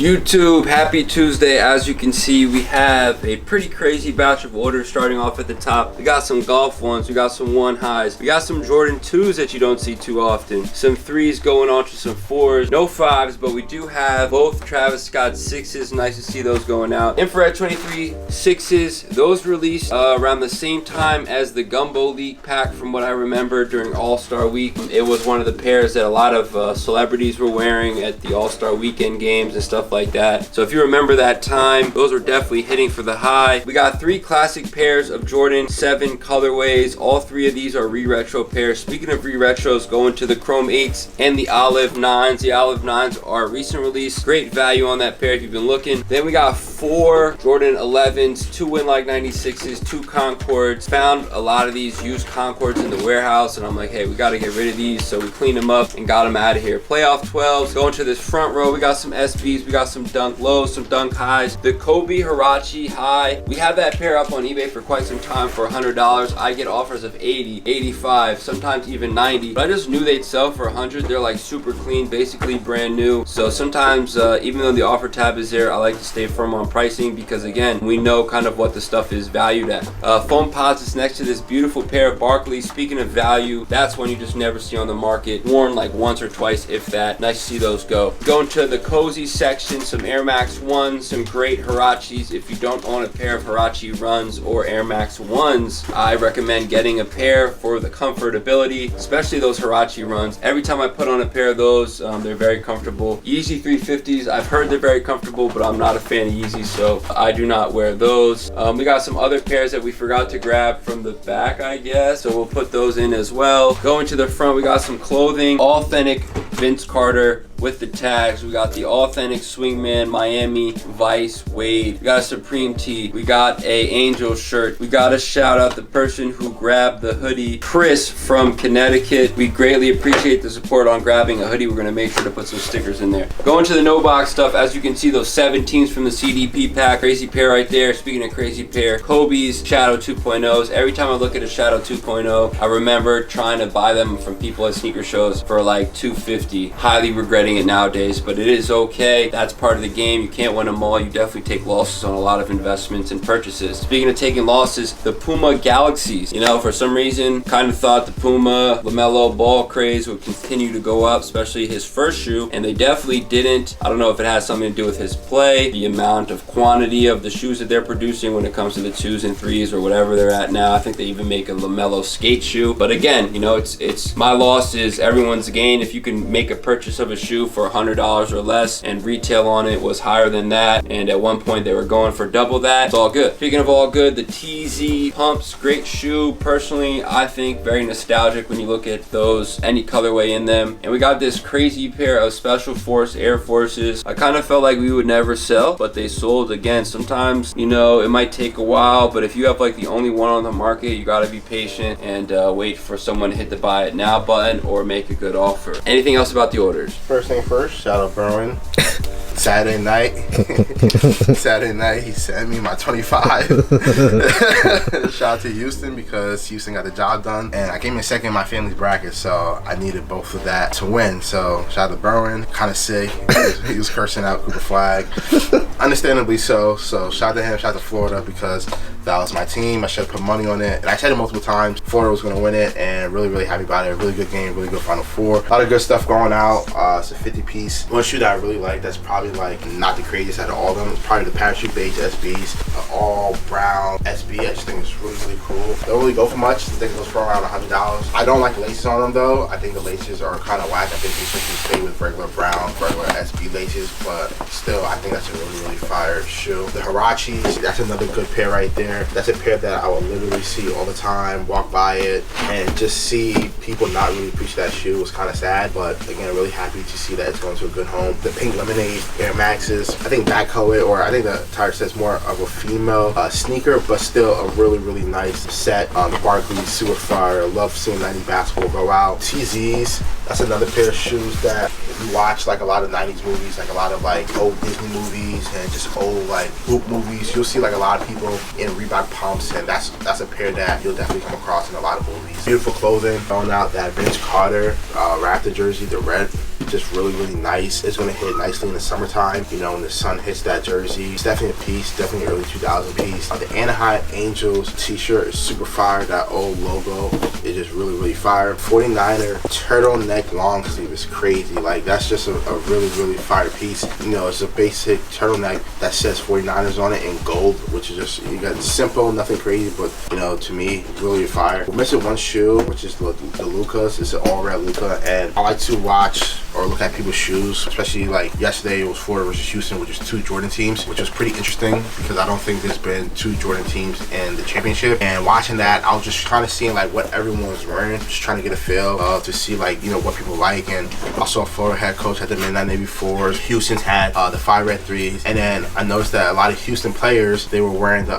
YouTube, happy Tuesday. As you can see, we have a pretty crazy batch of orders starting off at the top. We got some golf ones, we got some one highs, we got some Jordan 2s that you don't see too often, some 3s going on to some 4s, no 5s, but we do have both Travis Scott 6s. Nice to see those going out. Infrared 23 6s, those released around the same time as the Gumbo League pack from what I remember during All-Star Week. It was one of the pairs that a lot of celebrities were wearing at the All-Star Weekend games and stuff like that. So if you remember that time, those were definitely hitting for the high. We got 3 classic pairs of Jordan 7 colorways. All 3 of these are re-retro pairs. Speaking of re-retros, going to the Chrome 8s and the Olive 9s. The Olive 9s are a recent release. Great value on that pair if you've been looking. Then we got 4 Jordan 11s, 2 Winlock 96s, 2 Concords. Found a lot of these used Concords in the warehouse, and I'm like, hey, we got to get rid of these. So we cleaned them up and got them out of here. Playoff 12s. Going to this front row, we got some SBs, we got some dunk lows, some dunk highs. The Kobe Hirachi high, we have that pair up on eBay for quite some time for $100. I get offers of 80, 85, sometimes even 90, but I just knew they'd sell for 100. They're like super clean, basically brand new. So sometimes even though the offer tab is there, I like to stay firm on pricing because again, we know kind of what the stuff is valued at. Foam Pods is next to this beautiful pair of Barkley. Speaking of value, that's one you just never see on the market, worn like once or twice if that. Nice to see those go. Going to the cozy section, some Air Max 1s, some great Hirachis. If you don't own a pair of Hirachi Runs or Air Max 1s, I recommend getting a pair for the comfortability, especially those Hirachi Runs. Every time I put on a pair of those, they're very comfortable. Yeezy 350s, I've heard they're very comfortable, but I'm not a fan of Yeezy, so I do not wear those. We got some other pairs that we forgot to grab from the back, I guess, so we'll put those in as well. Going to the front, we got some clothing, authentic Vince Carter with the tags. We got the authentic Swingman Miami Vice Wade. We got a Supreme tee. We got a Angel shirt. We got to shout out the person who grabbed the hoodie, Chris from Connecticut. We greatly appreciate the support on grabbing a hoodie. We're gonna make sure to put some stickers in there. Going to the no box stuff, as you can see, those 17s from the CDP pack. Crazy pair right there. Speaking of crazy pair, Kobe's Shadow 2.0s. Every time I look at a Shadow 2.0, I remember trying to buy them from people at sneaker shows for like $250. Highly regretting it nowadays, but it is okay. That's part of the game. You can't win them all. You definitely take losses on a lot of investments and purchases. Speaking of taking losses, the Puma Galaxies. You know, for some reason, kind of thought the Puma LaMelo Ball craze would continue to go up, especially his first shoe, and they definitely didn't. I don't know if it has something to do with his play, the amount of quantity of the shoes that they're producing when it comes to the 2s and 3s or whatever they're at now. I think they even make a LaMelo skate shoe. But again, you know, it's my loss is everyone's gain. If you can make a purchase of a shoe for $100 or less and retail on it was higher than that, and at one point they were going for double that, it's all good. Speaking of all good, the TZ pumps, great shoe. Personally, I think very nostalgic when you look at those, any colorway in them. And we got this crazy pair of Special Force Air Forces. I kind of felt like we would never sell, but they sold. Again, sometimes, you know, it might take a while, but if you have like the only one on the market, you got to be patient and wait for someone to hit the buy it now button or make a good offer. Anything else about the orders? First thing first, shout out Berwin. Saturday night, he sent me my 25. Shout out to Houston because Houston got the job done, and I came in second in my family's bracket, so I needed both of that to win. So shout out to Berwin, kind of sick. He was cursing out Cooper Flag, understandably so. So shout out to him, shout out to Florida because that was my team. I should have put money on it, and I said it multiple times. Florida was going to win it, and really happy about it. Really good game, really good Final Four. A lot of good stuff going out. It's a 50-piece. One shoe that I really like that's probably like not the craziest out of all of them. It's probably the Parachute Beige SBs, all brown SB. I just think it's really cool. Don't really go for much. I think it goes for around $100. I don't like laces on them though. I think the laces are kind of whack. I think they should stay with regular brown, regular SB laces, but still, I think that's a really fire shoe. The Hirachis, that's another good pair right there. That's a pair that I will literally see all the time, walk by it, and just see people not really appreciate that shoe was kind of sad, but again, really happy to see that it's going to a good home. The Pink Lemonade Air Maxes, I think that color, or I think the tire set's more of a female sneaker, but still a really nice set. The Barkley, super fire. Love seeing 90 basketball go out. TZs, that's another pair of shoes that you watch like a lot of 90s movies, like a lot of like old Disney movies and just old like hoop movies, you'll see like a lot of people in Reebok pumps, and that's a pair that you'll definitely come across in a lot of movies. Beautiful clothing. Throwing out that Vince Carter Raptor jersey, the red, just really nice. It's gonna hit nicely in the summertime, you know, when the sun hits that jersey. It's definitely a piece, definitely early 2000 piece. The Anaheim Angels t-shirt is super fire. That old logo is just really fire. 49er turtleneck long sleeve is crazy. Like, that's just a really fire piece. You know, it's a basic turtleneck that says 49ers on it in gold, which is just, you got simple, nothing crazy, but you know, to me, really fire. We're missing one shoe, which is the Lucas. It's an all red Luca, and I like to watch or look at people's shoes, especially like yesterday it was Florida versus Houston, which is 2 Jordan teams, which was pretty interesting because I don't think there's been 2 Jordan teams in the championship. And watching that, I was just trying to see like what everyone was wearing, just trying to get a feel to see like, you know, what people like. And I saw Florida head coach had the Midnight Navy 4s, Houston's had the 5 red 3s, and then I noticed that a lot of Houston players, they were wearing the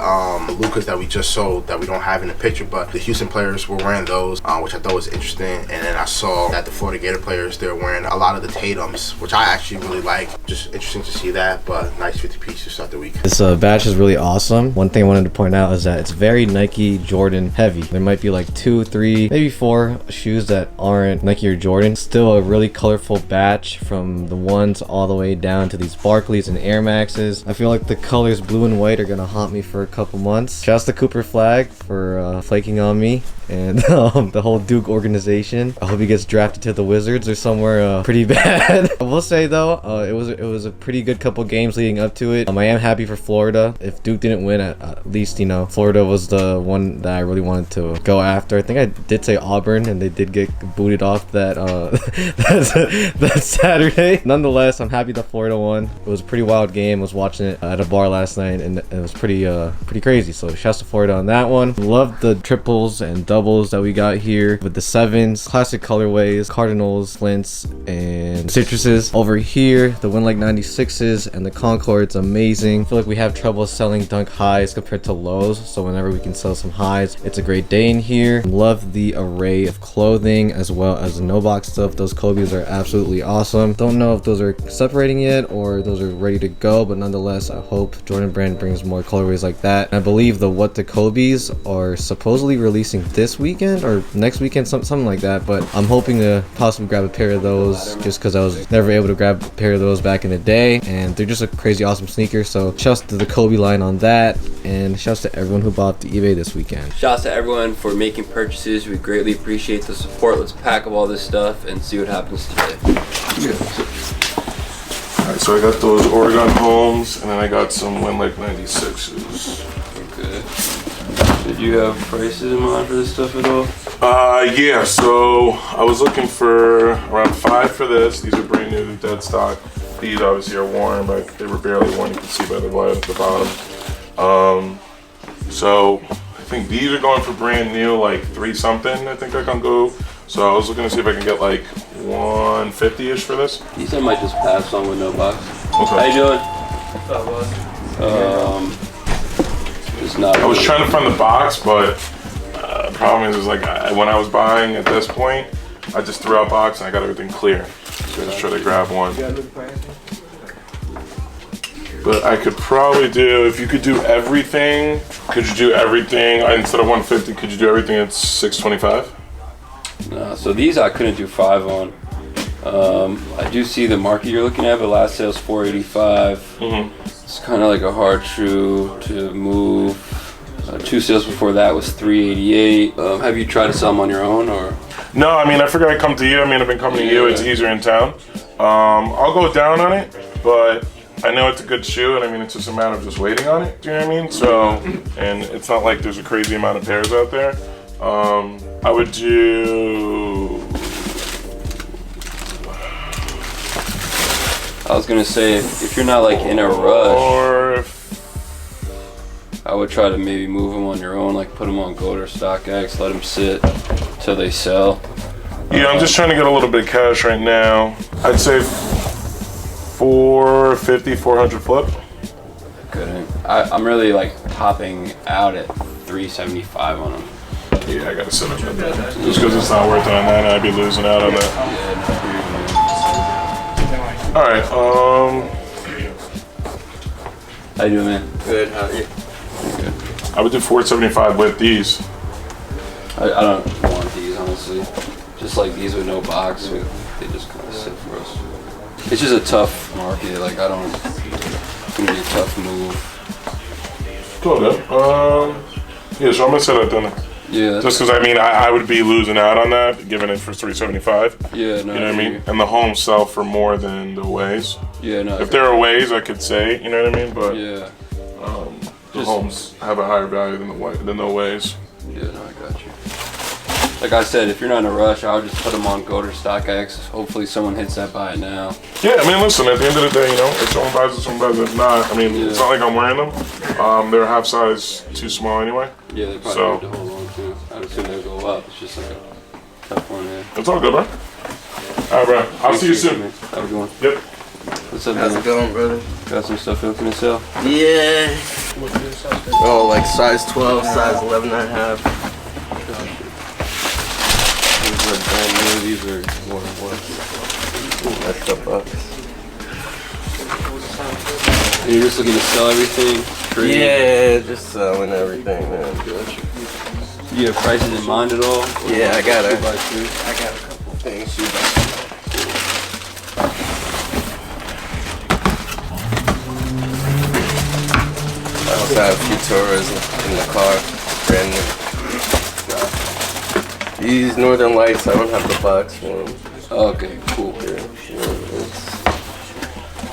Lucas that we just sold that we don't have in the picture, but the Houston players were wearing those, which I thought was interesting. And then I saw that the Florida Gator players, they were wearing a lot of the Tatums, which I actually really like. Just interesting to see that, but nice 50 piece to start the week. This batch is really awesome. One thing I wanted to point out is that it's very Nike Jordan heavy. There might be like 2, 3, maybe 4 shoes that aren't Nike or Jordan. Still a really colorful batch from the 1s all the way down to these Barclays and Air Maxes. I feel like the colors blue and white are gonna haunt me for a couple months. Shouts to Cooper Flag for flaking on me and the whole Duke organization. I hope he gets drafted to the Wizards or somewhere pretty bad. I will say though, it was a pretty good couple games leading up to it. I am happy for Florida. If Duke didn't win, at least, you know, Florida was the one that I really wanted to go after. I think I did say Auburn, and they did get booted off that that Saturday. Nonetheless, I'm happy that Florida won. It was a pretty wild game. I was watching it at a bar last night, and it was pretty crazy. So shouts to Florida on that one. Love the triples and doubles that we got here with the 7s, classic colorways, Cardinals, Flints, and Citruses. Over here, the Winlike 96s and the Concord's amazing. I feel like we have trouble selling Dunk highs compared to lows, so whenever we can sell some highs, it's a great day in here. Love the array of clothing as well as the no box stuff. Those Kobe's are absolutely awesome. Don't know if those are separating yet or those are ready to go, but nonetheless, I hope Jordan Brand brings more colorways like that. And I believe the What the Kobe's are supposedly releasing this weekend or next weekend, something like that, but I'm hoping to possibly grab a pair of those just because I was never able to grab a pair of those back in the day, and they're just a crazy awesome sneaker. So shouts to the Kobe line on that, and shouts to everyone who bought the eBay this weekend. Shouts to everyone for making purchases. We greatly appreciate the support. Let's pack up all this stuff and see what happens today. Alright, so I got those Oregon Homes, and then I got some Winlike 96s. Okay. Did you have prices in mind for this stuff at all? Yeah, so I was looking for around 5 for this. These are brand new, dead stock. These obviously are worn, but they were barely worn. You can see by the white at the bottom. So I think these are going for brand new, like 3 something. I think I can go. So I was looking to see if I can get like 150-ish for this. These I might just pass on with no box. Okay. How you doing? It's not. I was trying to find the box, but the problem is like when I was buying at this point, I just threw out box and I got everything clear. So I just tried to grab one. But I could probably do, if you could do everything, could you do everything instead of 150? Could you do everything at 625? No, so these I couldn't do 5 on. I do see the market you're looking at, but last sale's 485. Mm-hmm. It's kind of like a hard shoe to move. 2 sales before that was 388. Have you tried to sell them on your own or? No, I mean I figured I'd come to you. I mean I've been coming to you. It's easier in town. I'll go down on it, but I know it's a good shoe, and I mean it's just a matter of just waiting on it. Do you know what I mean? So, and it's not like there's a crazy amount of pairs out there. I would do. I was gonna say if you're not like in a rush, or if I would try to maybe move them on your own, like put them on Gold or StockX, let them sit till they sell. Yeah, I'm just trying to get a little bit of cash right now. I'd say 450, 400 flip. Couldn't. I'm really like topping out at 375 on them. Yeah, I gotta sit up at that. Just because it's not worth it on that, I'd be losing out on that. All right. How you doing, man? Good, how are you? Good. I would do 475 with these. I don't want these, honestly. Just like these with no box, they just kind of sit for us. It's just a tough market. Like it's gonna be a tough move. It's all good. Yeah, so I'm gonna set that then. Yeah. Just because I would be losing out on that, giving it for 375. Yeah, no. You know what I mean? And the homes sell for more than the ways. Yeah, no. If there are ways, I could say, you know what I mean? But yeah. The homes have a higher value than the ways. Yeah, no, I got you. Like I said, if you're not in a rush, I'll just put them on Go to StockX. Hopefully someone hits that buy it now. Yeah, I mean, listen, at the end of the day, you know, if someone buys it, someone buys it. If not, I mean, It's not like I'm wearing them. They're half size too small anyway. Yeah, they probably need to hold on to. I'd assume they'll go up. It's just like a tough one, yeah. It's all good, bro. All right, bro. I'll see you soon. Man. Have a good one. Yep. What's up, How's man? it going, brother? Got some stuff looking to sell? Yeah. Oh, like size 12, size 11 and a half. These are brand new. These are more. That's the box. You're just looking to sell everything? Trade? Yeah, just selling everything, man. Do you have prices in mind at all? Yeah, I got a Two by two? couple things. I also have a few Toras in the car, brand new. These Northern Lights, I don't have the box for them. Okay, cool.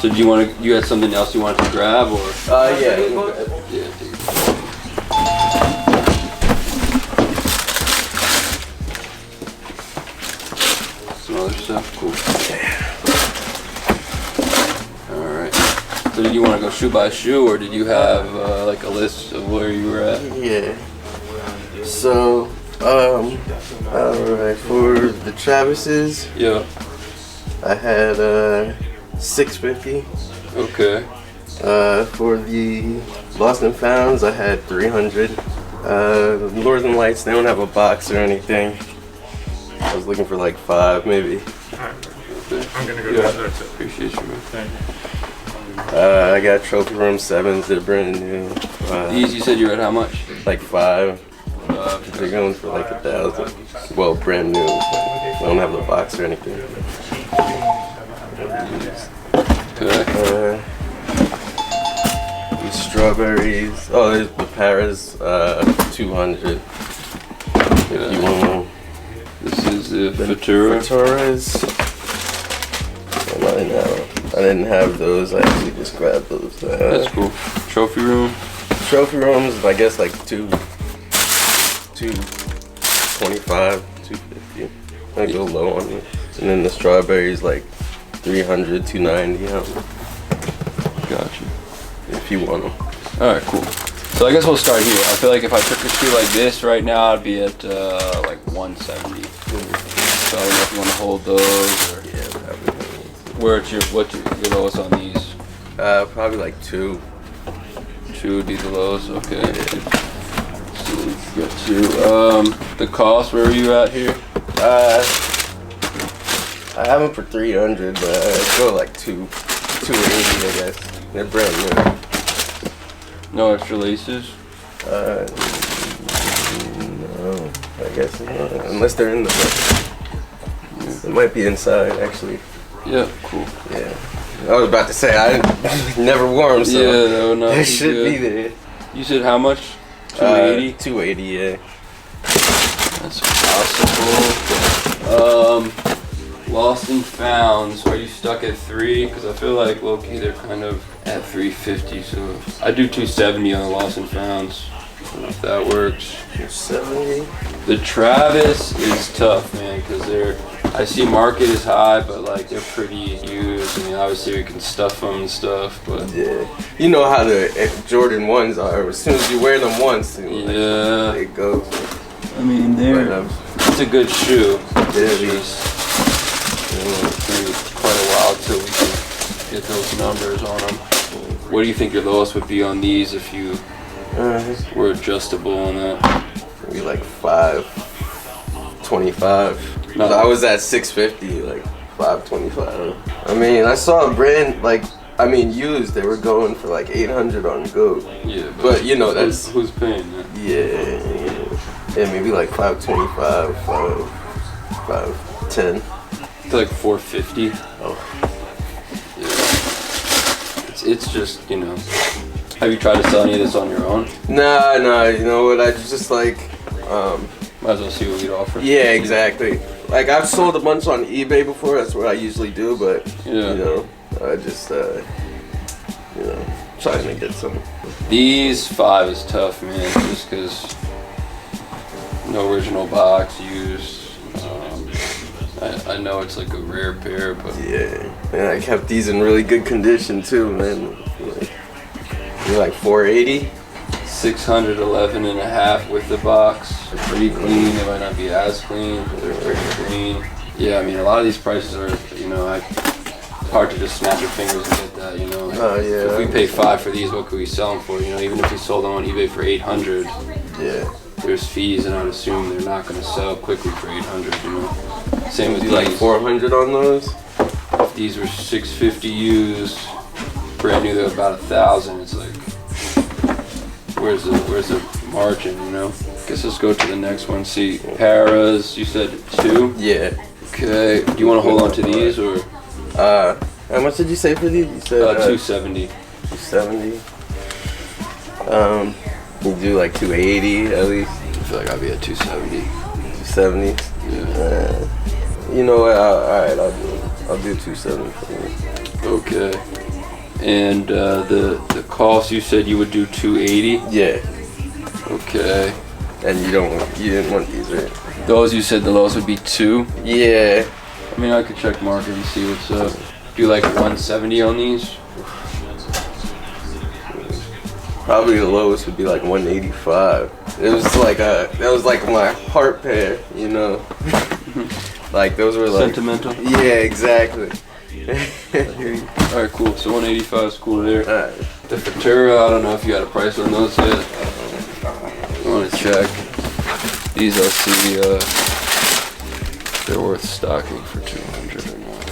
So do you had something else you wanted to grab or? Yeah. Yeah, dude. Some other stuff, cool. Alright. So did you want to go shoe by shoe or did you have like a list of where you were at? Yeah. So, alright, for the Travises, Yeah. I had 650. Okay. For the Lost and Founds, I had 300. The Northern Lights, they don't have a box or anything. I was looking for like 5 maybe. I'm going to go Appreciate you, man. Thank you. I got Trophy Room 7s, they're brand new. These you said you were at how much? Like 5. They're going for like 1,000. Well, brand new. I don't have the box or anything. Okay. These strawberries. Oh, there's the Paris 200. If you want one. This is the Futura. Futuras. I didn't have those. I actually just grabbed those. That's cool. Trophy room. Trophy rooms, I guess like 225, 250. I go low on it. And then the strawberries like 300, 290. Gotcha. If you want them. Alright, cool. So I guess we'll start here. I feel like if I took a shoe like this right now, I'd be at like 170. So I don't know if you want to hold those or Yeah, probably. what's your lowest on these? Probably like 2. 2 would be the lowest. Okay. So let's get to the cost. Where are you at here? I have them for 300, but I go like 280, I guess. They're brand new. No extra laces. No, I guess not. Unless they're in the book. It might be inside, actually. Yeah, cool. Yeah. I was about to say, I never wore them, so Yeah, no, not they too should good. be there. You said how much? 280? 280, yeah. That's possible. Lost and founds. Are you stuck at 3? Because I feel like low-key they're kind of at 350. So I do 270 on the lost and founds. If that works. 70. The Travis is tough, man, because I see market is high, but like they're pretty used. I mean, obviously we can stuff them and stuff, but Yeah. You know how the Jordan 1s are. As soon as you wear them once, yeah. it goes. I mean, it's a good shoe. It's just quite a while till we can get those numbers on them. What do you think your lowest would be on these if you were adjustable on that? Maybe like 525. No. I was at 650. Like $525. I mean, I saw a brand like, I mean, used. They were going for like 800 on Go. Yeah, but you know that's who's paying that? Yeah, maybe like 525, 510. It's like 450. Oh, yeah. It's just, you know. Have you tried to sell any of this on your own? Nah. You know what? I just like. Might as well see what we'd offer. Yeah, exactly. Like I've sold a bunch on eBay before. That's what I usually do. But Yeah. you know, I just you know, trying to get some. These 5 is tough, man. Just because no original box used. I know it's like a rare pair, but Yeah, and I kept these in really good condition too, man. You're like 480. 611 and a half with the box. They're pretty clean. They might not be as clean, but they're pretty clean. Yeah, I mean, a lot of these prices are, you know, it's hard to just snap your fingers and get that, you know. Like, Oh yeah. if we pay 5 for these, what could we sell them for? You know, even if we sold them on eBay for 800, Yeah. there's fees, and I'd assume they're not going to sell quickly for 800, you know. Same with Do like these. 400 on those. If these were 650 used, brand new, they're about 1,000. It's like, where's the margin, you know? Guess let's go to the next one. See, Paras, you said 2? Yeah. Okay, do you want to hold on to these, or? How much did you say for these? You said 270. 270. You do like 280 at least. I feel like I'll be at 270. 270. Yeah. You know what? Alright, I'll do 270 for you. Okay. And the cost, you said you would do 280. Yeah. Okay. And you didn't want these, right? Those, you said the lowest would be 2. Yeah. I mean, I could check market and see what's up. Do like 170 on these. Probably the lowest would be like 185. It was like that was like my heart pair, you know. Like those were like Sentimental. Yeah, exactly. All right, cool. So 185 is cool there. Alright. The Futura, I don't know if you got a price on those yet. I want to check. These I'll see if they're worth stocking for 200 or not.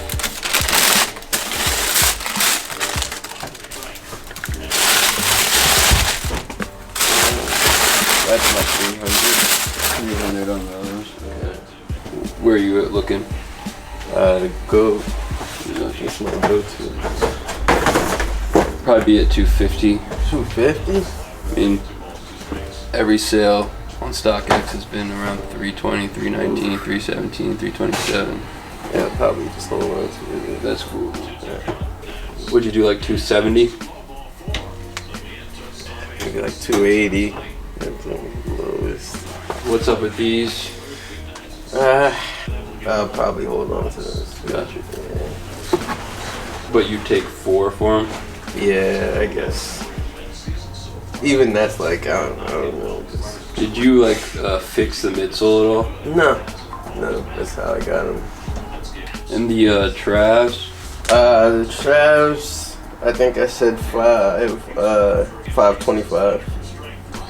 That's my 300. 300 on those. Okay. Where are you looking? Go. Yeah, That's my go-to. probably be at 250. 250? I mean, every sale on StockX has been around 320, 319, 317, 327. Yeah, probably just hold on to it. That's cool. Would you do like 270? Maybe like 280. That's the lowest. What's up with these? I'll probably hold on to this. Gotcha. But you take 4 for them? Yeah, I guess. Even that's like, I don't know. Just... Did you like fix the midsole at all? No, that's how I got them. And the Travs? The Travs, I think I said 525.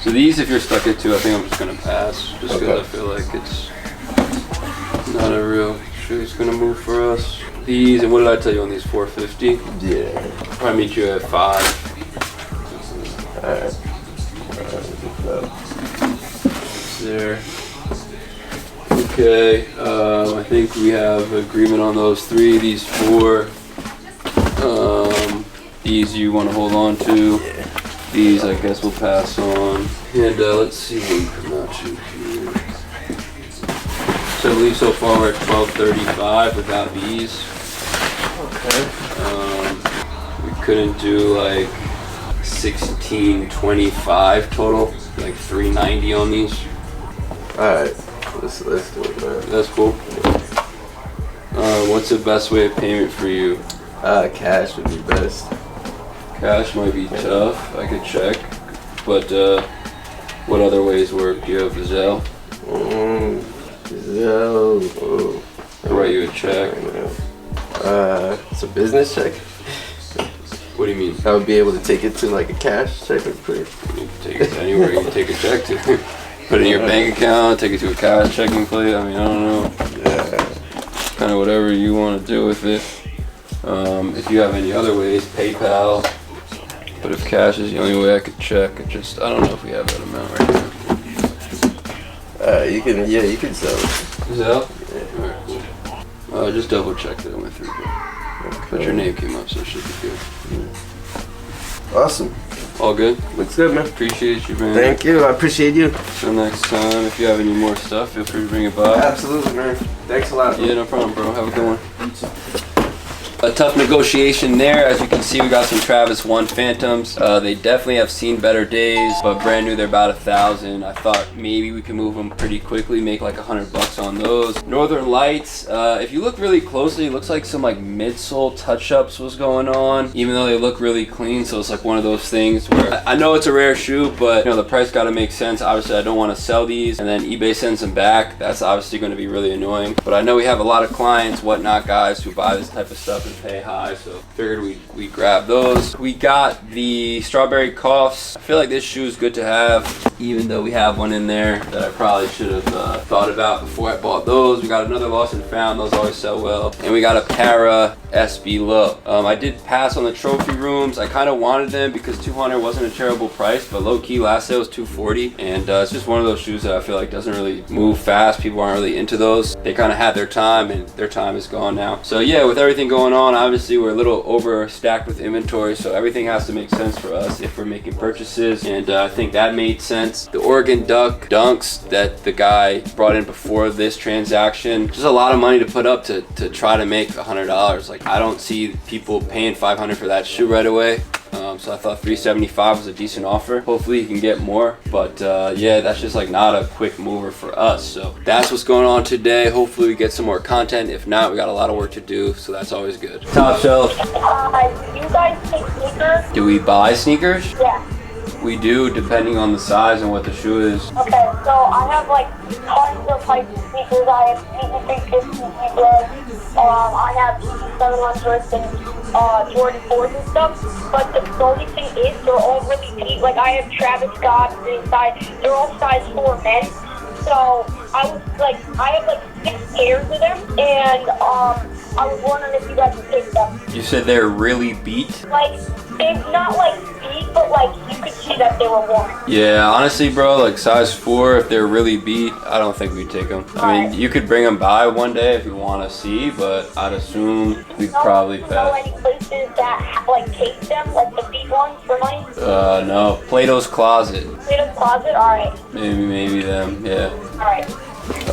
So these, if you're stuck at 2, I think I'm just gonna pass, just because Okay. I feel like it's not a real shoe that's gonna move for us. These, and what did I tell you on these? 450? Yeah. I'll meet you at 5. Alright. There. Okay, I think we have agreement on those 3. These 4. These you want to hold on to. Yeah. These I guess we'll pass on. And let's see what we come out to here. So I believe so far we're at 1235 without these. Okay. We couldn't do like 1625 total, like 390 on these. Alright. Let's do it, man. That's cool. What's the best way of payment for you? Cash would be best. Cash might be tough. I could check, but what other ways work? Do you have Zelle? Zelle. I'll write you a check. It's a business check. What do you mean? I would be able to take it to like a cash check or put it. You can take it anywhere you can take a check to. Put it in your bank account, take it to a cash checking place. I mean, I don't know. Yeah. kind of whatever you want to do with it. If you have any other ways, PayPal. But if cash is the only way I could check, I don't know if we have that amount right now. You can sell it. Zelle? Yeah. Alright, cool. Just double check that I went through. But your name came up, so it should be good. Awesome. All good? Looks good, man. Appreciate you, man. Thank you. I appreciate you. Till next time, if you have any more stuff, feel free to bring it by. Absolutely, man. Thanks a lot. Yeah, no problem, bro. Have a good one. A tough negotiation there. As you can see, we got some Travis 1 Phantoms. They definitely have seen better days, but brand new, they're about 1,000. I thought maybe we could move them pretty quickly, make like $100 on those. Northern Lights, if you look really closely, it looks like some like midsole touch-ups was going on, even though they look really clean. So it's like one of those things where I know it's a rare shoe, but you know, the price got to make sense. Obviously, I don't want to sell these and then eBay sends them back. That's obviously going to be really annoying. But I know we have a lot of clients, whatnot guys, who buy this type of stuff and pay high, so figured we grab those. We got the Strawberry Coughs. I feel like this shoe is good to have, even though we have one in there that I probably should have thought about before I bought those. We got another Lost and Found. Those always sell well. And we got a Para SB Low. I did pass on the trophy rooms. I kind of wanted them because $200 wasn't a terrible price, but low-key last sale was $240, and it's just one of those shoes that I feel like doesn't really move fast. People aren't really into those. They kind of had their time, and their time is gone now. So yeah, with everything going on, obviously we're a little overstacked with inventory, so everything has to make sense for us if we're making purchases, and I think that made sense. The Oregon Duck Dunks that the guy brought in before this transaction, just a lot of money to put up to try to make $100. Like, I don't see people paying $500 for that shoe right away. So I thought $375 was a decent offer. Hopefully you can get more, but yeah, that's just like not a quick mover for us. So that's what's going on today. Hopefully we get some more content. If not, we got a lot of work to do, so that's always good. Top Shelf. Do you guys take sneakers? Do we buy sneakers? Yeah. We do, depending on the size and what the shoe is. Okay, so I have like tons of types of sneakers. I have Easy 350 Blood. I have Easy 700s and Jordan 4s and stuff. But the only thing is, they're all really deep. Like, I have Travis Scott inside. They're all size 4 men. So I was like, I have like 6 pairs of them, and I was wondering if you guys would take them. You said they're really beat? Like, it's not like beat, but like you could see that they were worn. Yeah, honestly, bro, like size 4, if they're really beat, I don't think we'd take them. I mean, you could bring them by one day if you want to see, but I'd assume we'd probably pass. Know any places that like take them, like the beat ones for money? No. Plato's Closet. Plato's Closet? Alright. Maybe them, yeah. Alright.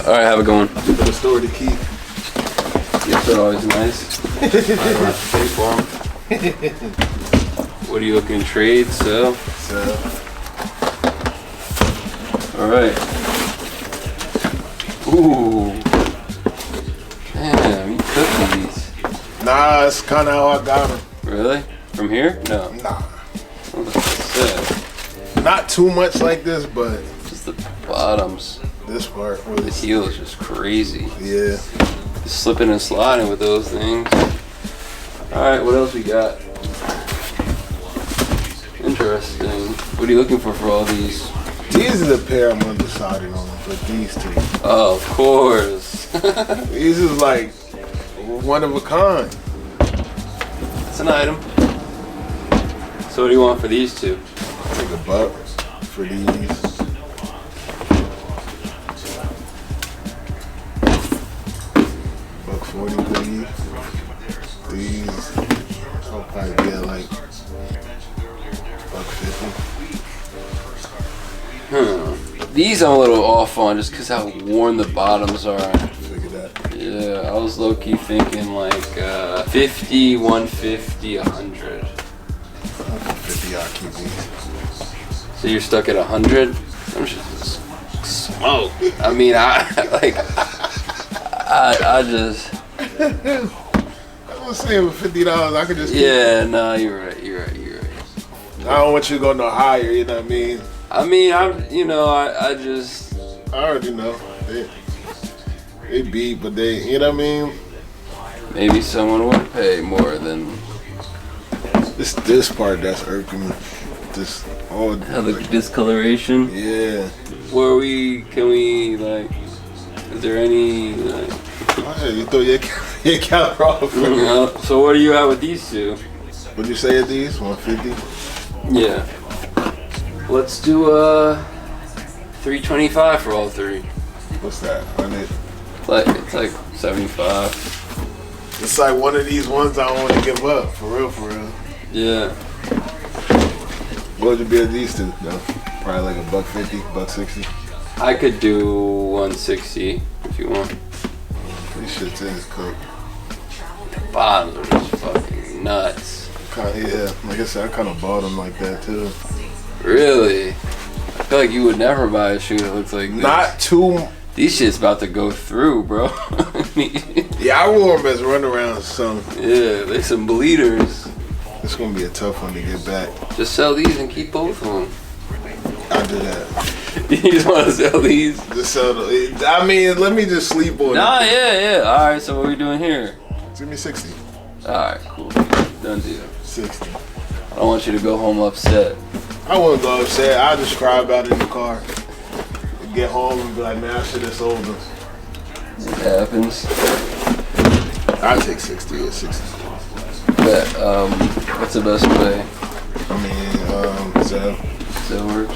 Alright, have a good one. The store to keep. Gifts are always nice. I don't have to pay for them. What are you looking to trade? Sell? So, Alright. Ooh. Damn, you cooked these. Nah, it's kind of how I got them. Really? From here? No. Nah, Sick. not too much like this, but Just the bottoms. this part The was, heel is just crazy. yeah. Just slipping and sliding with those things. Alright, what else we got? Interesting. What are you looking for all these? These are the pair I'm undecided on, but these two. Oh, of course. These is like one of a kind. It's an item. So what do you want for these two? Take a buck for these. $140 for these. These, I'll probably get like $150. These I'm a little off on just because how worn the bottoms are. Figure that. Yeah, I was low-key thinking like 50, 150, 100. 150, I'll keep these. So you're stuck at 100? I'm just smoke. I mean, I just. I was saying for $50, I could just keep Yeah, no, you're right. I don't want you to go no higher, you know what I mean? I mean, I just. I already know. They beat, but they, you know what I mean? Maybe someone would pay more than. This part that's irking me. This all The discoloration. yeah. Can we like? Is there any like? Oh, you threw your camera off. So what are you at with these two? What'd you say at these? 150? Yeah. Let's do 325 for all three. What's that? 100? It's like 75. It's like one of these ones I don't want to give up. For real, for real. Yeah. What would you be at these two, though? Probably like $150, $160. I could do 160 if you want. These shits is cooked. The bottoms are just fucking nuts. Yeah, like I said, I kind of bought them like that too. Really? I feel like you would never buy a shoe that looks like this. Not too. These shit's about to go through, bro. Yeah, I wore them as runarounds. So yeah, they some bleeders. it's gonna be a tough one to get back. Just sell these and keep both of them. I'll do that. You just want to sell these? Just sell the, I mean, let me just sleep on Nah, it. yeah. All right, so what are we doing here? Give me 60. All right, cool. Done deal. 60. I don't want you to go home upset. I wouldn't go upset. I'll just cry about it in the car. Get home and be like, man, I should have sold them. It happens. I'll take 60 or 60. But what's the best way? I mean, so That works.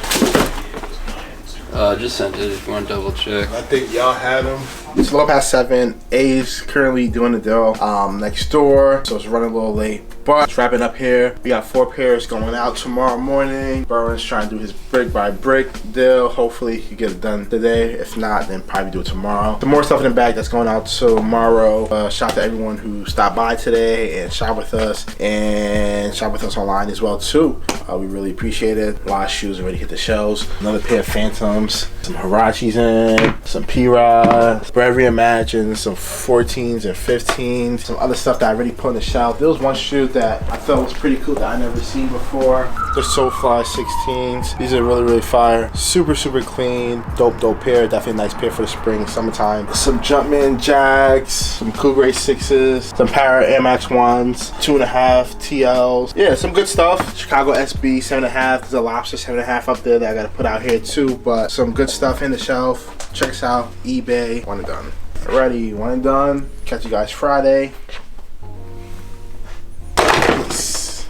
Just sent it if you want to double check. I think y'all had them. It's a little past 7. A's currently doing the deal next door, so it's running a little late. But it's wrapping up here. We got 4 pairs going out tomorrow morning. Burren's trying to do his brick by brick deal. Hopefully he get it done today. If not, then probably do it tomorrow. Some more stuff in the bag that's going out tomorrow. Shout out to everyone who stopped by today and shop with us, and shop with us online as well too. We really appreciate it. A lot of shoes already hit the shelves. Another pair of Phantoms, some Hirachis in, some P-Rods, Bread Reimagined, some 14s and 15s, some other stuff that I already put on the shelf. There was one shoe that I thought was pretty cool that I never seen before. They're SoFly 16s. These are really, really fire. Super, super clean. Dope, dope pair. Definitely a nice pair for the spring, summertime. Some Jumpman Jags, some Cool Gray 6s, some Para Air Max 1s, 2.5 TLs. Yeah, some good stuff. Chicago SB 7.5. There's a Lobster 7.5 up there that I gotta put out here too, but some good stuff in the shelf. Check us out, eBay, one and done. Alrighty, one and done. Catch you guys Friday. Peace.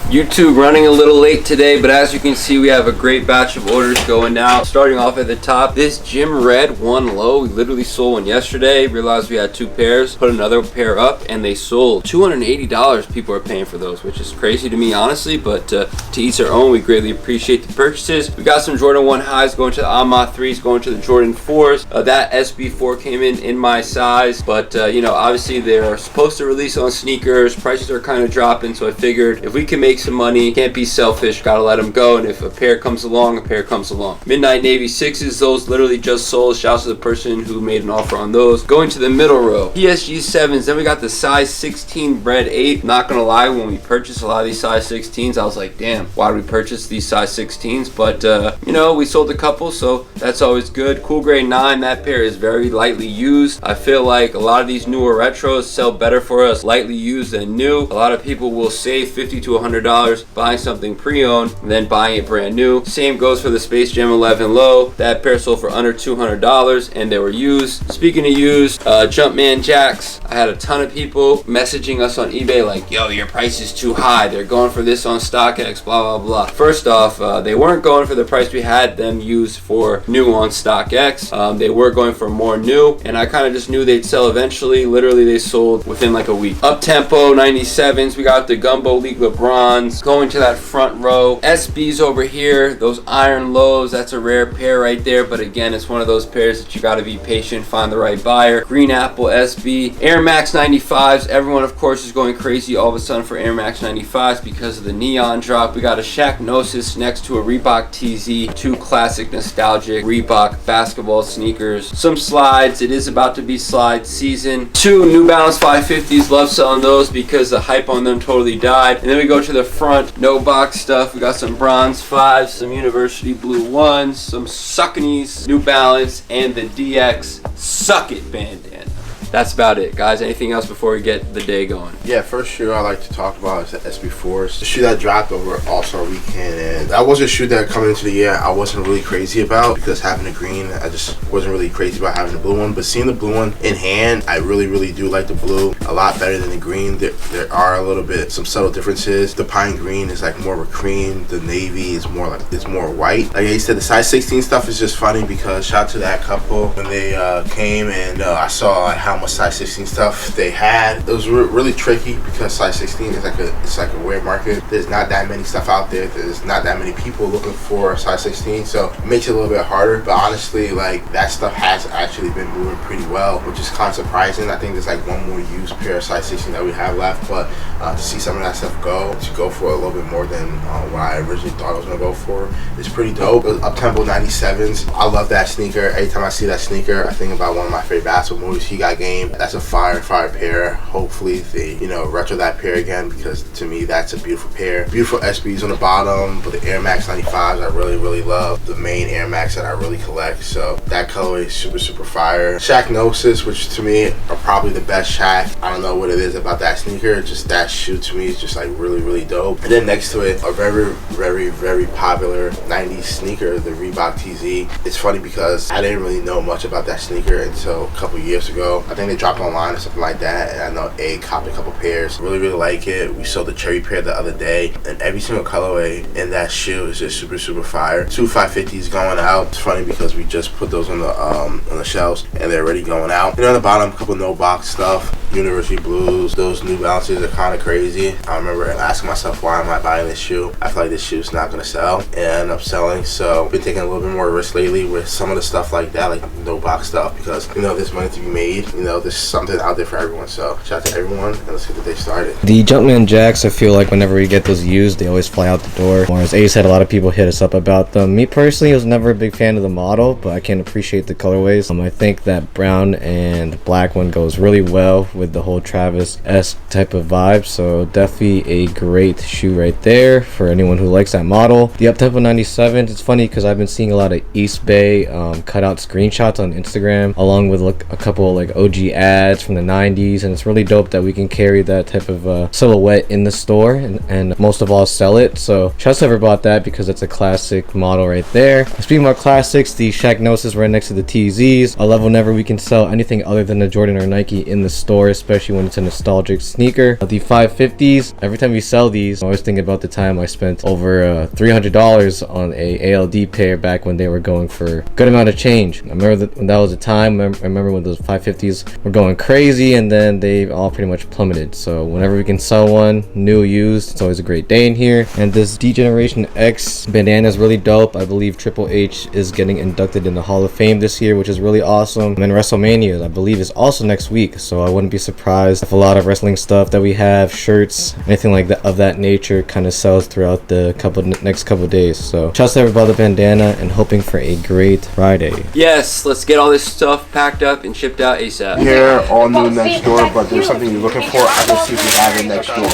YouTube running a little late today, but as you can see, we have a great batch of orders going out. Starting off at the top, this Gym Red one low. We literally sold one yesterday. Realized we had 2 pairs. Put another pair up, and they sold. $280 people are paying for those, which is crazy to me, honestly. But to each their own. We greatly appreciate the purchases. We got some Jordan 1 highs going to the Ama 3s, going to the Jordan 4s. That SB4 came in my size, but you know, obviously they're supposed to release on sneakers. Prices are kind of dropping, so I figured if we can make some money, can't be selfish, gotta let them go, and if a pair comes along, a pair comes along. Midnight Navy 6s, those literally just sold. Shouts to the person who made an offer on those. Going to the middle row, PSG 7s, then we got the size 16 Bread 8. Not gonna lie, when we purchased a lot of these size 16s, I was like, damn, why did we purchase these size 16s? But you know, we sold a couple, so that's always good. Cool Gray 9, that pair is very lightly used. I feel like a lot of these newer retros sell better for us lightly used than new. A lot of people will save $50 to $100 buying something pre-owned and then buying it brand new. Same goes for the Space Jam 11 low. That pair sold for under $200 and they were used. Speaking of used, Jumpman Jacks, I had a ton of people messaging us on eBay like, yo, your price is too high, they're going for this on StockX, blah blah blah. First off, they weren't going for the price we had them used for new on StockX. They were going for more new, and I kind of just knew they'd sell eventually. Literally they sold within like a week. Up tempo 97s, we got the Gumbo League LeBrons. Going to that front row, SBs over here, those iron lows, that's a rare pair right there, but again, it's one of those pairs that you got to be patient, find the right buyer. Green Apple SB, Air Max 95s, everyone of course is going crazy all of a sudden for Air Max 95s because of the neon drop. We got a Shaq Gnosis next to a Reebok TZ, 2 classic nostalgic Reebok basketball sneakers. Some slides, it is about to be slide season. 2 New Balance 550s, love selling those because the hype on them totally died. And then we go to the front, no box stuff. We got some bronze 5s, some University Blue 1s, some Sauconys, New Balance, and the DX Suck It bandana. that's about it, guys. Anything else before we get the day going? Yeah, first shoe I like to talk about is the SB Force. The shoe that dropped over All-Star Weekend, and that was a shoe that coming into the year I wasn't really crazy about, because having the green, I just wasn't really crazy about having the blue one. But seeing the blue one in hand, I really do like the blue a lot better than the green. There are a little bit some subtle differences. The pine green is like more of a cream. The navy is more like it's more white. Like I said, the size 16 stuff is just funny because shout out to that couple when they came and I saw like how much size 16 stuff they had. It was really tricky because size 16 is like a weird market. There's not that many stuff out there. There's not that many people looking for size 16, so it makes it a little bit harder. But honestly, like that stuff has actually been moving pretty well, which is kind of surprising. I think there's like one more used pair of size 16 that we have left, but to see some of that stuff to go for a little bit more than what I originally thought I was gonna go for, it's pretty dope. Up-tempo 97s, I love that sneaker. Every time I see that sneaker, I think about one of my favorite basketball movies, He Got Game. That's a fire pair. Hopefully they retro that pair again, because to me that's a beautiful pair. Beautiful SBs on the bottom, but the Air Max 95s I really love. The main Air Max that I really collect, so that colorway is super fire. Shaq Gnosis, which to me are probably the best Shaq. I don't know what it is about that sneaker, just that shoe to me is just like really dope. And then next to it, a very popular 90s sneaker, the Reebok TZ. It's funny because I didn't really know much about that sneaker until a couple years ago. I think they dropped online or something like that, and I know A copied a couple pairs. Really like it. We sold the cherry pair the other day, and every single colorway in that shoe is just super fire. 2 550s going out. It's funny because we just put those on the shelves and they're already going out. And on the bottom, a couple no box stuff. University Blues. Those New Balances are kind of crazy. I remember asking myself, why am I buying this shoe? I feel like this shoe's not gonna sell, and I ended up selling. So I've been taking a little bit more risk lately with some of the stuff like that, like no box stuff, because there's money to be made. There's something out there for everyone. So shout out to everyone, and let's get the day started. The Jumpman Jacks, I feel like whenever we get those used, they always fly out the door. Or as Ace said, a lot of people hit us up about them. Me personally, I was never a big fan of the model, but I can appreciate the colorways. I think that brown and black one goes really well with the whole Travis-esque type of vibe. So definitely a great shoe right there for anyone who likes that model. The up-tempo 97s, it's funny because I've been seeing a lot of East Bay cutout screenshots on Instagram, along with a couple like OG ads from the 90s, and it's really dope that we can carry that type of silhouette in the store and most of all sell it. So Chess never bought that because it's a classic model right there. Speaking about classics, the Shaq Gnosis right next to the TZs. I love whenever we can sell anything other than the Jordan or Nike in the store, especially when it's a nostalgic sneaker. The 550s, every time we sell these, I always think about the time I spent over $300 on a ALD pair back when they were going for a good amount of change. I remember when that was a time. I remember when those 550s were going crazy, and then they all pretty much plummeted. So whenever we can sell one, new, used, it's always a great day in here. And this D-Generation X bandana is really dope. I believe Triple H is getting inducted in the Hall of Fame this year, which is really awesome. And WrestleMania, I believe, is also next week, so I wouldn't be surprised if a lot of wrestling stuff that we have, shirts, anything like that of that nature, kind of sells throughout the next couple days. So just everybody the bandana and hoping for a great Friday. Yes, let's get all this stuff packed up and shipped out ASAP. Here, all new next door, but there's something you're looking for. I can see if we have it next door.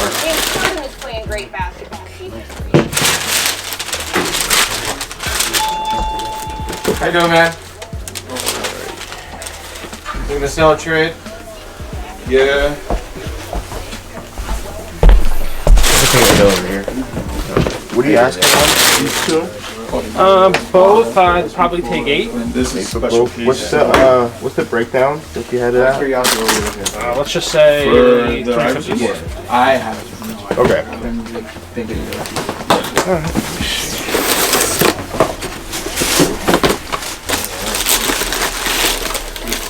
Is playing great basketball. How you doing, man? You gonna sell a trade? Yeah. Over here. What are you asking on these two? Both I'd probably take 8. And this is special piece. What's the breakdown if you had that? Let's just say For the 350. I have. Okay.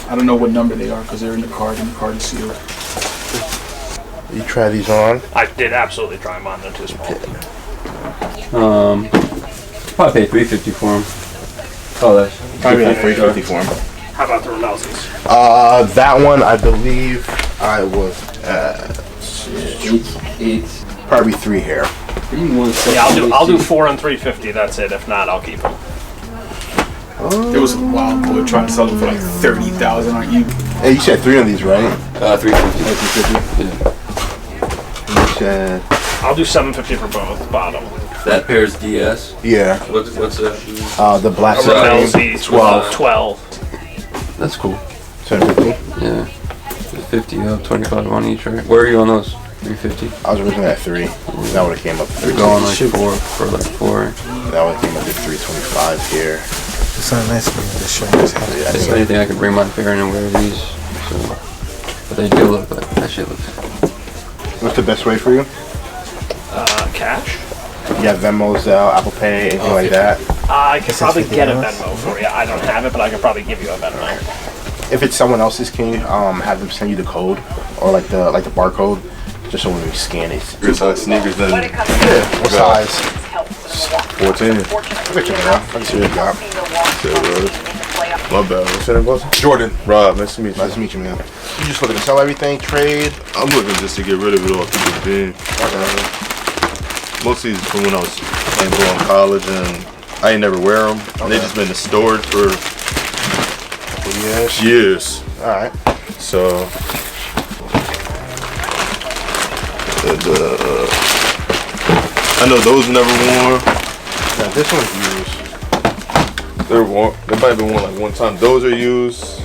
I don't know what number they are because they're in the card and the card is sealed. You try these on? I did absolutely try them on. They're too small. Probably pay $350 for them. Oh, that's Probably like $350 for them. How about the Romelskis? That one, I believe I was 8. probably 3 here. Yeah, I'll do 4 and 350. That's it. If not, I'll keep them. There was a wild boy trying to sell them for like 30,000 on eBay. Hey, you said 3 of these, right? 350. Yeah. You said... I'll do 750 for both. Bottom. That pair's DS. Yeah. What's The black Romelski 12. 12. That's cool. 750. Yeah. 50, 25 on each, right? Where are you on those? 350? I was originally at 3. That would have came up to 3. We're going like 4 for like 4. That would have came up to 325 here. It's not nice of me to show this. If anything, I could bring my parent and wear these. So, but they do look like that shit looks. What's the best way for you? Cash? You have Venmo, Zelle, Apple Pay, anything like that? I could probably get a Venmo for you. I don't have it, but I could probably give you a Venmo. If it's someone else's, can you have them send you the code or like the barcode, just so when we scan it? Good size sneakers then. Yeah. What size? 14. Look at you, man. Let's see what you got. My bad. What's your name, boss? Jordan. Rob, nice to meet you. Nice to meet you, man. You just looking to sell everything, trade? I'm looking just to get rid of it all. Keep it being. Mostly from when I was playing ball in college, and I ain't never wear them. Okay. They just been in storage for years. All right. So, and, I know those were never worn. Now this one's used. They're worn. They might have been worn like one time. Those are used,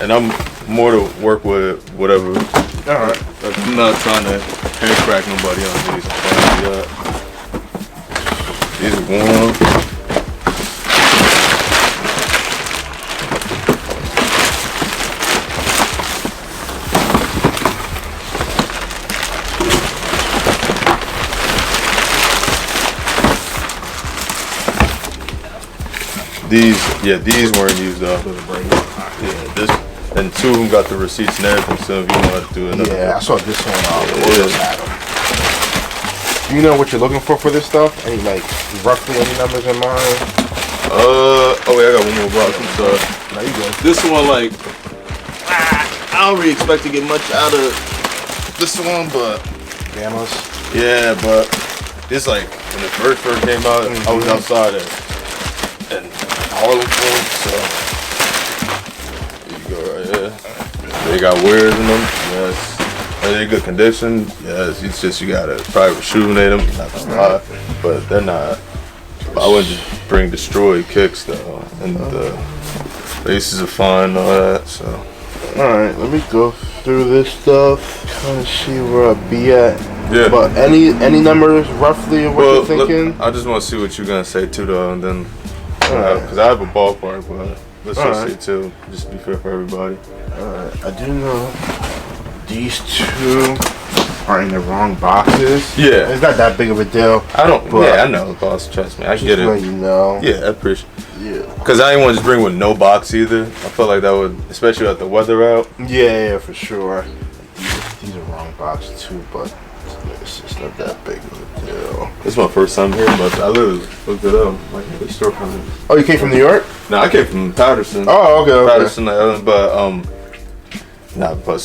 and I'm more to work with whatever. All right. I'm not trying to hair crack nobody on these. These are warm. These weren't used though. Yeah, this and 2 of them got the receipts and everything. So if you want to do another, I saw this one. Do you know what you're looking for this stuff? Any roughly any numbers in mind? Oh wait, I got one more box. I'm sorry. No, you good. This one, I don't really expect to get much out of this one, but Gammas. Yeah, but it's like when it first came out, I was outside and Harlem phone, so there you go right here. They got wears in them, yes. Are they in good condition? Yes, it's just you gotta probably rejuvenate them, not gonna lie, but they're not. I wouldn't just bring destroyed kicks though, and the bases are fine and all that, so. Alright, let me go through this stuff, trying to see where I'll be at. Yeah. But any numbers roughly of what you're thinking? Look, I just want to see what you're gonna say too though, and then because I have a ballpark, but let's just say two, just to be fair for everybody. Alright, I do know these 2 are in the wrong boxes. Yeah, it's not that big of a deal. I don't. Yeah, I know, boss. Trust me, I get it. You know. Yeah, I appreciate. Yeah. Because I didn't want to just bring with no box either. I feel like that would, especially at the weather out. Yeah, for sure. These are wrong box too, but it's just not that big of a deal. It's my first time here, but I literally looked it up. Like the store from. Oh, you came from New York? No, I came from Patterson. Oh, okay. Patterson, but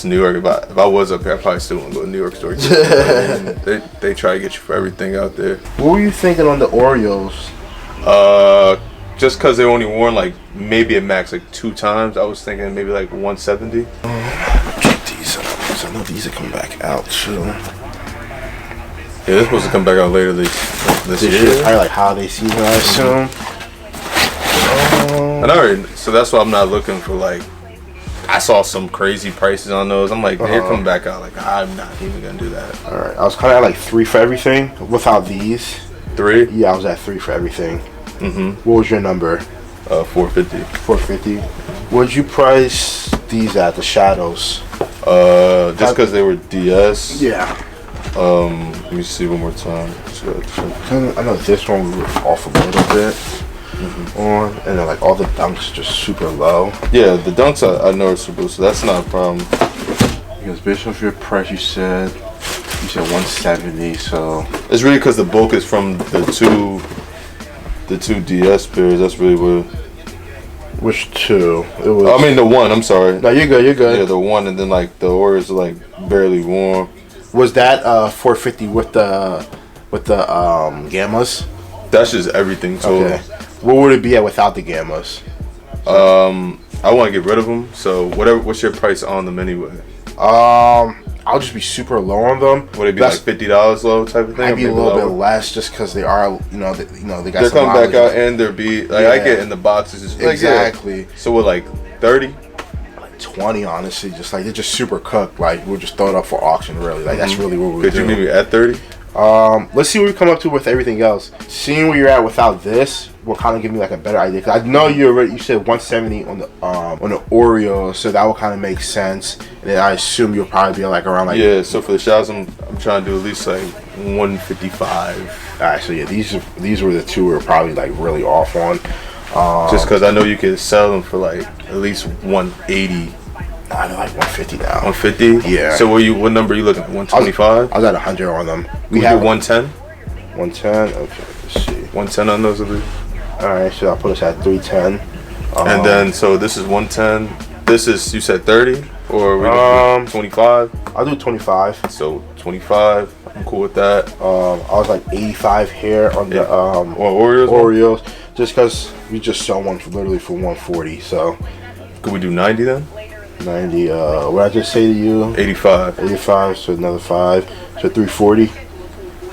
New York. If I was up here, I probably still want to go to New York store too. they try to get you for everything out there. What were you thinking on the Oreos? Just because they only worn maybe a max 2 times, I was thinking maybe 170. Check these out, because I know these are coming back out too. Yeah, they're supposed to come back out later this year. Probably holiday season, I assume. And so that's why I'm not looking for I saw some crazy prices on those. I'm like, they're coming back out. I'm not even gonna do that. All right, I was kind of at 3 for everything without these. 3? Yeah, I was at 3 for everything. Mm-hmm. What was your number? 450. 450. What'd you price these at? The shadows? Just because they were DS. Yeah. Let me see one more time. I know this one we were off a little bit. On and then all the dunks just super low. Yeah, the dunks I know are super, so that's not a problem. Because based off your price, you said 170. So it's really because the bulk is from the two DS pairs. That's really what. Which 2? It was. I mean the one. I'm sorry. No, you're good. You're good. Yeah, the one, and then the Oreos are barely warm. Was that 450 with the gammas? That's just everything total. Okay. What would it be at without the gammas? I want to get rid of them. So what's your price on them anyway? I'll just be super low on them. Would it be $50 low type of thing? I'd be a little bit less just because they are, they got. They're coming back out and they're I get in the boxes. Exactly. So what 30? 20, honestly. Just like they're just super cooked. Like we'll just throw it up for auction, really. Like that's really what we're doing. Could you maybe at 30? Let's see what we come up to with everything else. Seeing where you're at without this will kind of give me like a better idea. Cause I know you said 170 on the Oreo, so that will kind of make sense. And then I assume you'll probably be like around like So for the shouts, I'm trying to do at least like 155. All right, so yeah, these were the two we were probably like really off on. Just because I know you could sell them for like at least 180. Nah, they're like 150 now. 150? Yeah. So what number are you looking at? 125? I was at 100 on them. We have 110? 110? Okay, let's see. 110 on those, I believe. Alright, so I'll put us at 310. And then, so this is 110. This is, you said 30? Or we 25? I'll do 25. So 25, I'm cool with that. I was like 85 here on the Oreos, just because we just saw one literally for 140. So could we do 90 then? 90. What I just say to you? 85. 85. So another 5. So 340.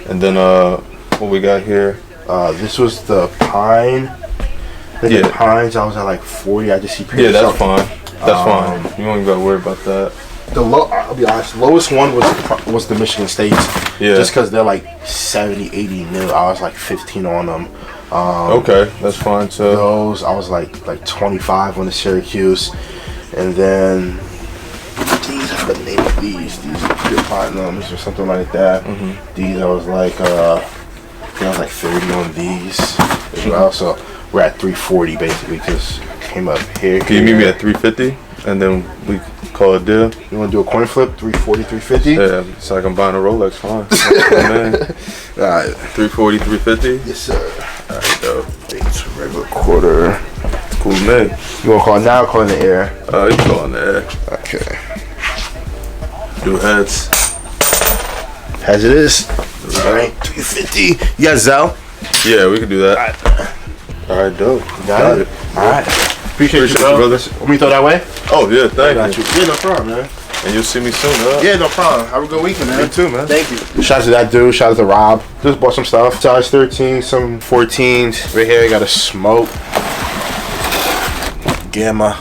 And then what we got here? This was the pine. The pines. I was at like 40. I just see pictures. Yeah, that's fine. That's fine. You don't even gotta worry about that. I'll be honest, lowest one was the Michigan States. Yeah. Just because they're like 70, 80 new. I was like 15 on them. Okay, that's fine. So those I was like 25 on the Syracuse, and then these I forgot the name of these. These are pure platinums or something like that. These I was like I was like 30 on these as well. So we're at 340 basically because came up here. Can you meet me at 350 and then we call it a deal? You want to do a coin flip? 340, 350? Yeah, it's like I'm buying a Rolex. Fine. Man. Alright. 340, 350? Yes, sir. Alright, dope. It's a regular quarter. Cool, man. You want to call now or call in the air? You call in the air. Okay. Do heads. As it is. Alright, 350. You got Zelle? Yeah, we can do that. Alright, dope. Got it. Alright. Appreciate you, brother. Want me to throw that way? Oh, yeah, thank you. Yeah, no problem, man. And you'll see me soon, huh? Yeah, no problem. Have a good weekend, man. You too, man. Thank you. Shout out to that dude. Shout out to Rob. Just bought some stuff. Size 13, some 14s. Right here, I got a Smoke. Gamma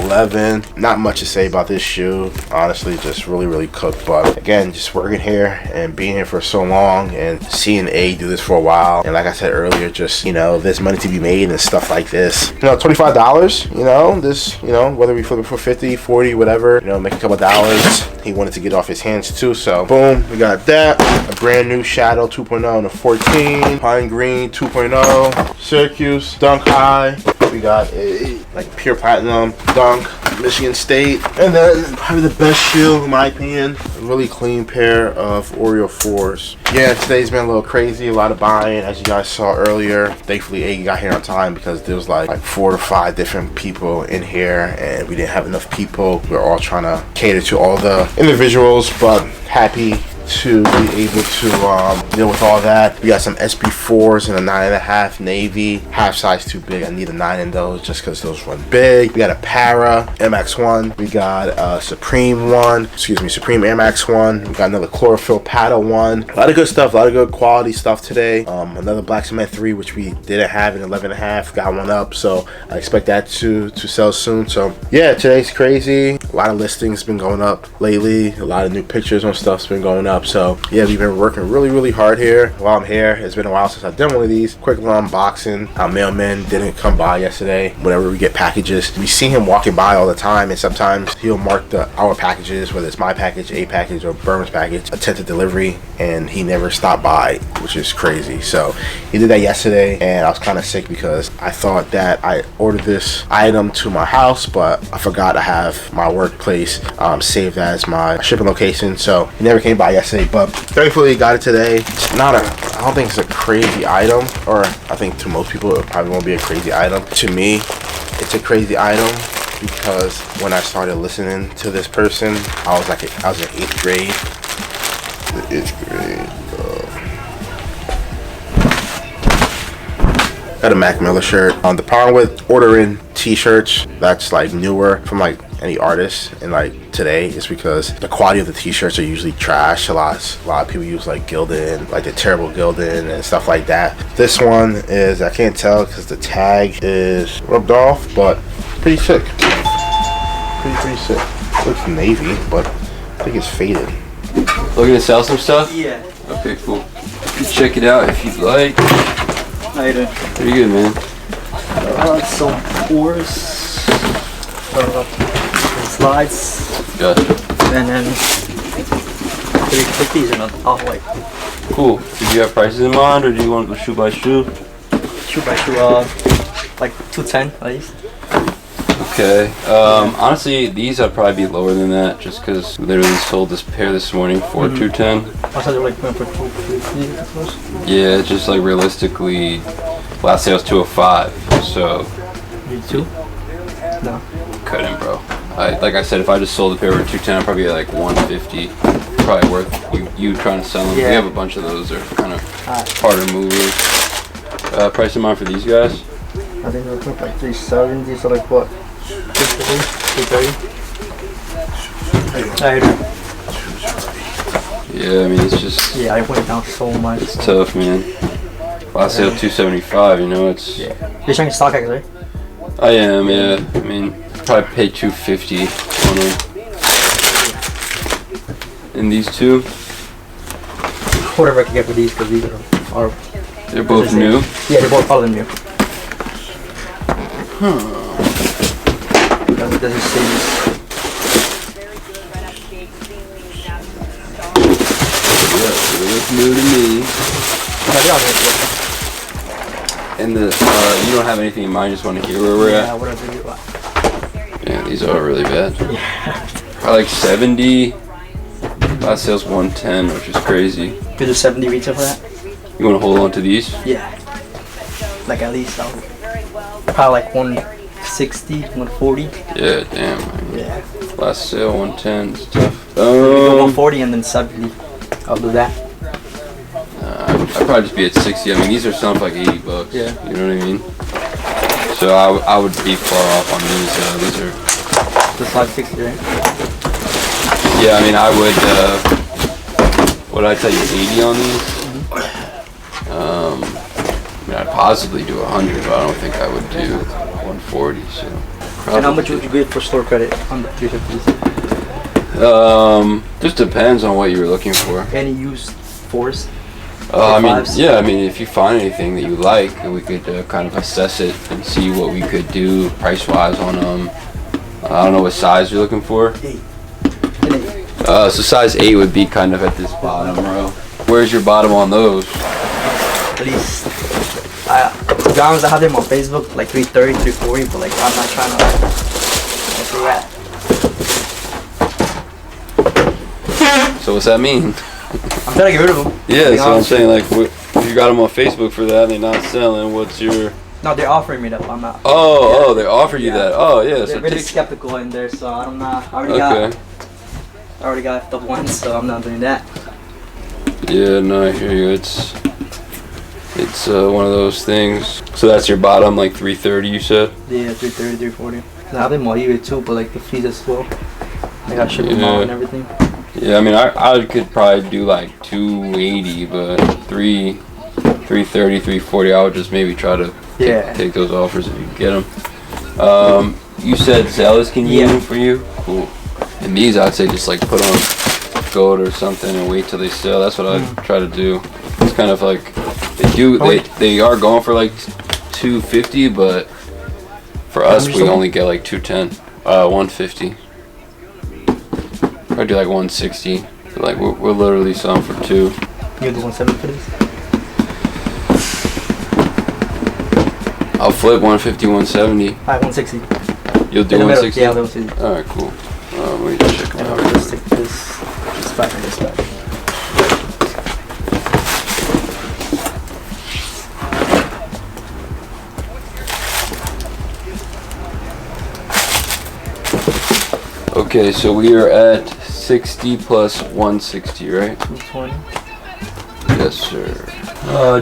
11. Not much to say about this shoe. Honestly, just really cooked. But again, just working here and being here for so long and seeing A do this for a while. And like I said earlier, just, there's money to be made and stuff like this. $25, whether we flip it for 50, 40, whatever, make a couple dollars. He wanted to get off his hands too. So boom, we got that. A brand new Shadow 2.0 and a 14. Pine Green 2.0. Syracuse Dunk High. We got a pure platinum Dunk Michigan State, and then probably the best shoe in my opinion, a really clean pair of Oreo 4s. Yeah, today's been a little crazy, a lot of buying as you guys saw earlier. Thankfully A got here on time because there was like 4 to 5 different people in here and we didn't have enough people. We're all trying to cater to all the individuals, but happy to be able to deal with all that. We got some SB4s and a 9.5 navy, half size too big. I need a 9 in those just because those run big. We got a Para MX1. We got a Supreme Air Max 1. We got another Chlorophyll Paddle 1. A lot of good stuff, a lot of good quality stuff today. Another Black Cement 3, which we didn't have in 11.5, got one up, so I expect that to sell soon. So yeah, today's crazy. A lot of listings been going up lately. A lot of new pictures on stuff's been going up. So yeah, we've been working really hard here while I'm here. It's been a while since I've done one of these. Quick little unboxing. Our mailman didn't come by yesterday. Whenever we get packages, we see him walking by all the time, and sometimes he'll mark our packages, whether it's my package, A package, or Burns package, attempted delivery, and he never stopped by, which is crazy. So he did that yesterday, and I was kind of sick because I thought that I ordered this item to my house, but I forgot I have my workplace saved as my shipping location. So he never came by yesterday, but thankfully he got it today. It's not I don't think it's a crazy item, or I think to most people it probably won't be a crazy item. To me, it's a crazy item because when I started listening to this person, I was in 8th grade. The 8th grade. Got a Mac Miller shirt. The problem with ordering t-shirts that's like newer from any artist and today is because the quality of the t-shirts are usually trash. A lot of people use Gildan, the terrible Gildan and stuff like that. This one is, I can't tell because the tag is rubbed off, but pretty sick. Pretty sick. Looks navy, but I think it's faded. Looking to sell some stuff? Yeah. Okay, cool. You can check it out if you'd like. How you doing? Pretty good, man. Some pours. Slides. Gotcha. And then 350s and an off-white. Cool. Did you have prices in mind, or do you want to go shoe by shoe? Shoe by shoe, like 210 at least. Okay. Honestly, these I'd probably be lower than that, just because we literally sold this pair this morning for 210. I thought they were like going for 250. Yeah, just like realistically, last sale was 205. So. You too? No. Couldn't, bro. Like I said, if I just sold the pair for 210, I'd probably be like 150. Probably worth you trying to sell them. Yeah. We have a bunch of those. They're kind of harder movers. Price in mind for these guys? I think they're like 370. These are like what? 330. Yeah, I mean it's just. Yeah, I went down so much. It's tough, man. Last sale 275. You know it's. Yeah. You're trying to StockX, right? I am, yeah. I mean, probably pay 250 on them. And these two? Whatever I can get for these, because these are they're both new? Yeah, they're both all new. Does it say this? Yeah, they look new to me. And the you don't have anything in mind, just want to hear where we're at? Yeah, whatever you want. Yeah, these are really bad. Yeah. I like 70. Last sale's 110, which is crazy. Is it 70 retail for that? You want to hold on to these? Yeah. Like at least probably like 160, 140. Yeah, damn. Yeah. Last sale 110 is tough. We go 140 and then 70. I'll do that. I'd probably just be at 60. I mean, these are selling for like 80 bucks. Yeah. You know what I mean? So I would be far off on these. These are. Just like 60, right? Yeah, I mean, I would. What did I tell you? 80 on these. I mean, I'd possibly do 100, but I don't think I would do 140. So. And how much would you get for store credit on the 350s? Just depends on what you were looking for. Any used fours? I mean, yeah, I mean, if you find anything that you like, we could kind of assess it and see what we could do price-wise on them. I don't know what size you're looking for. 8. So size 8 would be kind of at this bottom row. Where's your bottom on those? At least, to be honest, I have them on Facebook, like 330, 340, but like I'm not trying to So what's that mean? I'm trying to get rid of them. Yeah, so I'm saying like, if you got them on Facebook for that, and they're not selling. What's your? No, they're offering me that. I'm not. Oh, they offer you that. Oh, yeah. They're So really skeptical in there, so I'm not. I already got the one, so I'm not doing that. Yeah, no, I hear you. It's one of those things. So that's your bottom, like 330, you said? Yeah, 330, 340. I have them on eBay too, but like the fees as well. I got shipping them out and everything. Yeah, I mean, I could probably do like 280, but 330, 340, I would just maybe try to take those offers if you can get them. You said Zelle is convenient for you? Cool. And these, I'd say just like put on gold or something and wait till they sell. That's what I'd try to do. It's kind of like, they are going for like 250, but for us, we only get like 210, 150. I'd do like 160. Like we're literally selling for 2. You do 170 for this? I'll flip 150, 170. Alright, 160. You'll do 160? Yeah, 160. Alright, cool. Let me check them out. I'll just stick this back in this back. Okay, so we are at 60 plus 160, right? 220. Yes, sir.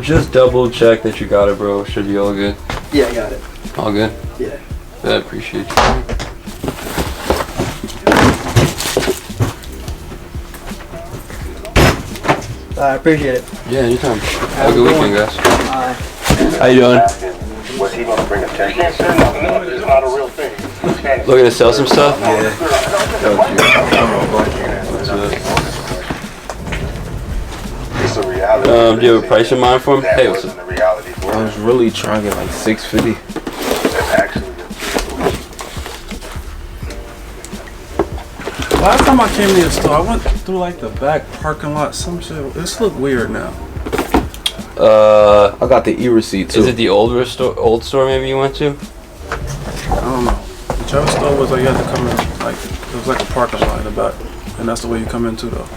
Just double check that you got it, bro. Should be all good. Yeah, I got it. All good? Yeah. I appreciate you. I appreciate it. Yeah, anytime. Have a good weekend, guys. Bye. How you doing? Was he going to bring attention? No, it's not a real thing. Looking to sell some stuff? Yeah. Do you have a price in mind for him? Hey, what's up? I was really trying to get like 650. Last time I came to the store, I went through like the back parking lot. Some shit. This look weird now. I got the e-receipt too. Is it the old store maybe you went to? I don't know. Whichever store was like you had to come in, like it was like a parking lot in the back, and that's the way you come into though.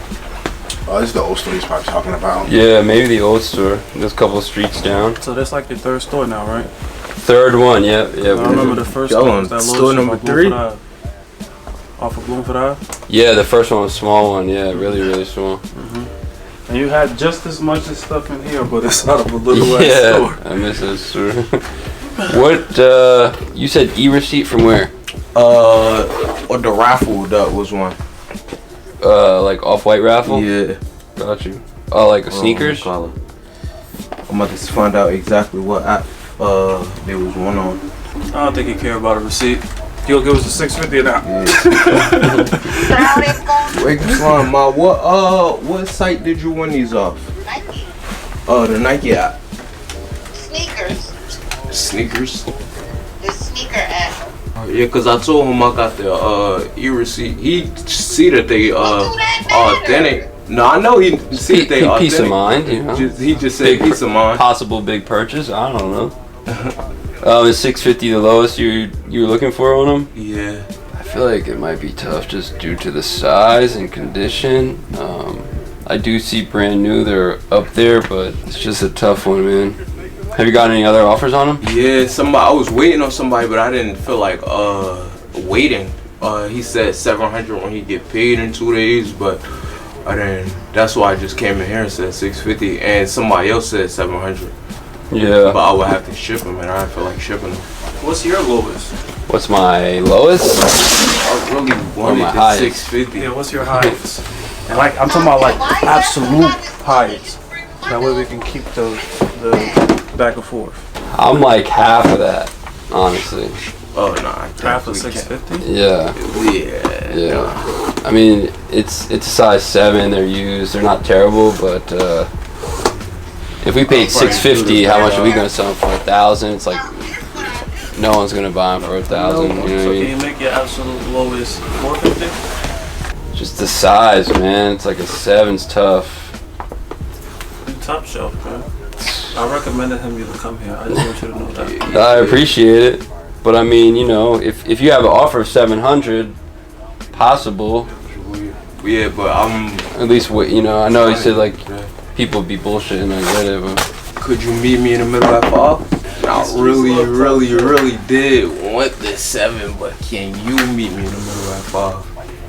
Oh, this is the old store he's probably talking about. Yeah, maybe the old store. There's a couple of streets down. So that's like your third store now, right? Third one, yeah. I remember the first store was that store number 3. Off of Bloomfield Ave. Yeah, the first one was a small one. Yeah, really small. And you had just as much as stuff in here, but it's out of a little ass Yeah, store. I miss that store. What, you said e-receipt from where? Or the raffle, that was one. Like off-white raffle? Yeah. Got you. Oh, like sneakers? I'm about to find out exactly what app there was one on. I don't think he care about a receipt. You'll give us the 650 now. Wait, Slime, Ma, what site did you win these off? Nike. The Nike app. Sneakers. Sneakers? The sneaker app. Yeah, cause I told him I got the e-receipt. He see that they authentic. No, I know he see that they authentic. Peace of mind, you know. He just said peace of mind. Possible big purchase. I don't know. Is 650 the lowest you were looking for on them? Yeah. I feel like it might be tough just due to the size and condition. I do see brand new, they're up there, but it's just a tough one, man. Have you gotten any other offers on them? Yeah, I was waiting on somebody, but I didn't feel like waiting. He said 700 when he get paid in 2 days, but I didn't. That's why I just came in here and said 650, and somebody else said 700. Yeah. But I would have to ship them, and I feel like shipping them. What's your lowest? What's my lowest? I really wanted the 650. Yeah, what's your highest? And like I'm talking about like absolute highest. That way we can keep the back and forth. I'm like half of that, honestly. Oh no, half of 650? Yeah. Yeah. I mean, it's a size 7. They're used. They're not terrible, but if we paid $650, how much are we gonna sell them for? $1,000? It's like no one's gonna buy them for $1,000. You know what I So mean? can you make your absolute lowest 450? Just the size, man. It's like a 7's tough. Do Top Shelf, man. I recommended him you to come here. I just want you to know that. I appreciate it, but I mean, you know, if you have an offer of 700, possible. Yeah, but I'm at least what you know. I know he said like people be bullshitting. I get it, but could you meet me in the middle at 5? I really did want the 7, but can you meet me in the middle at 5?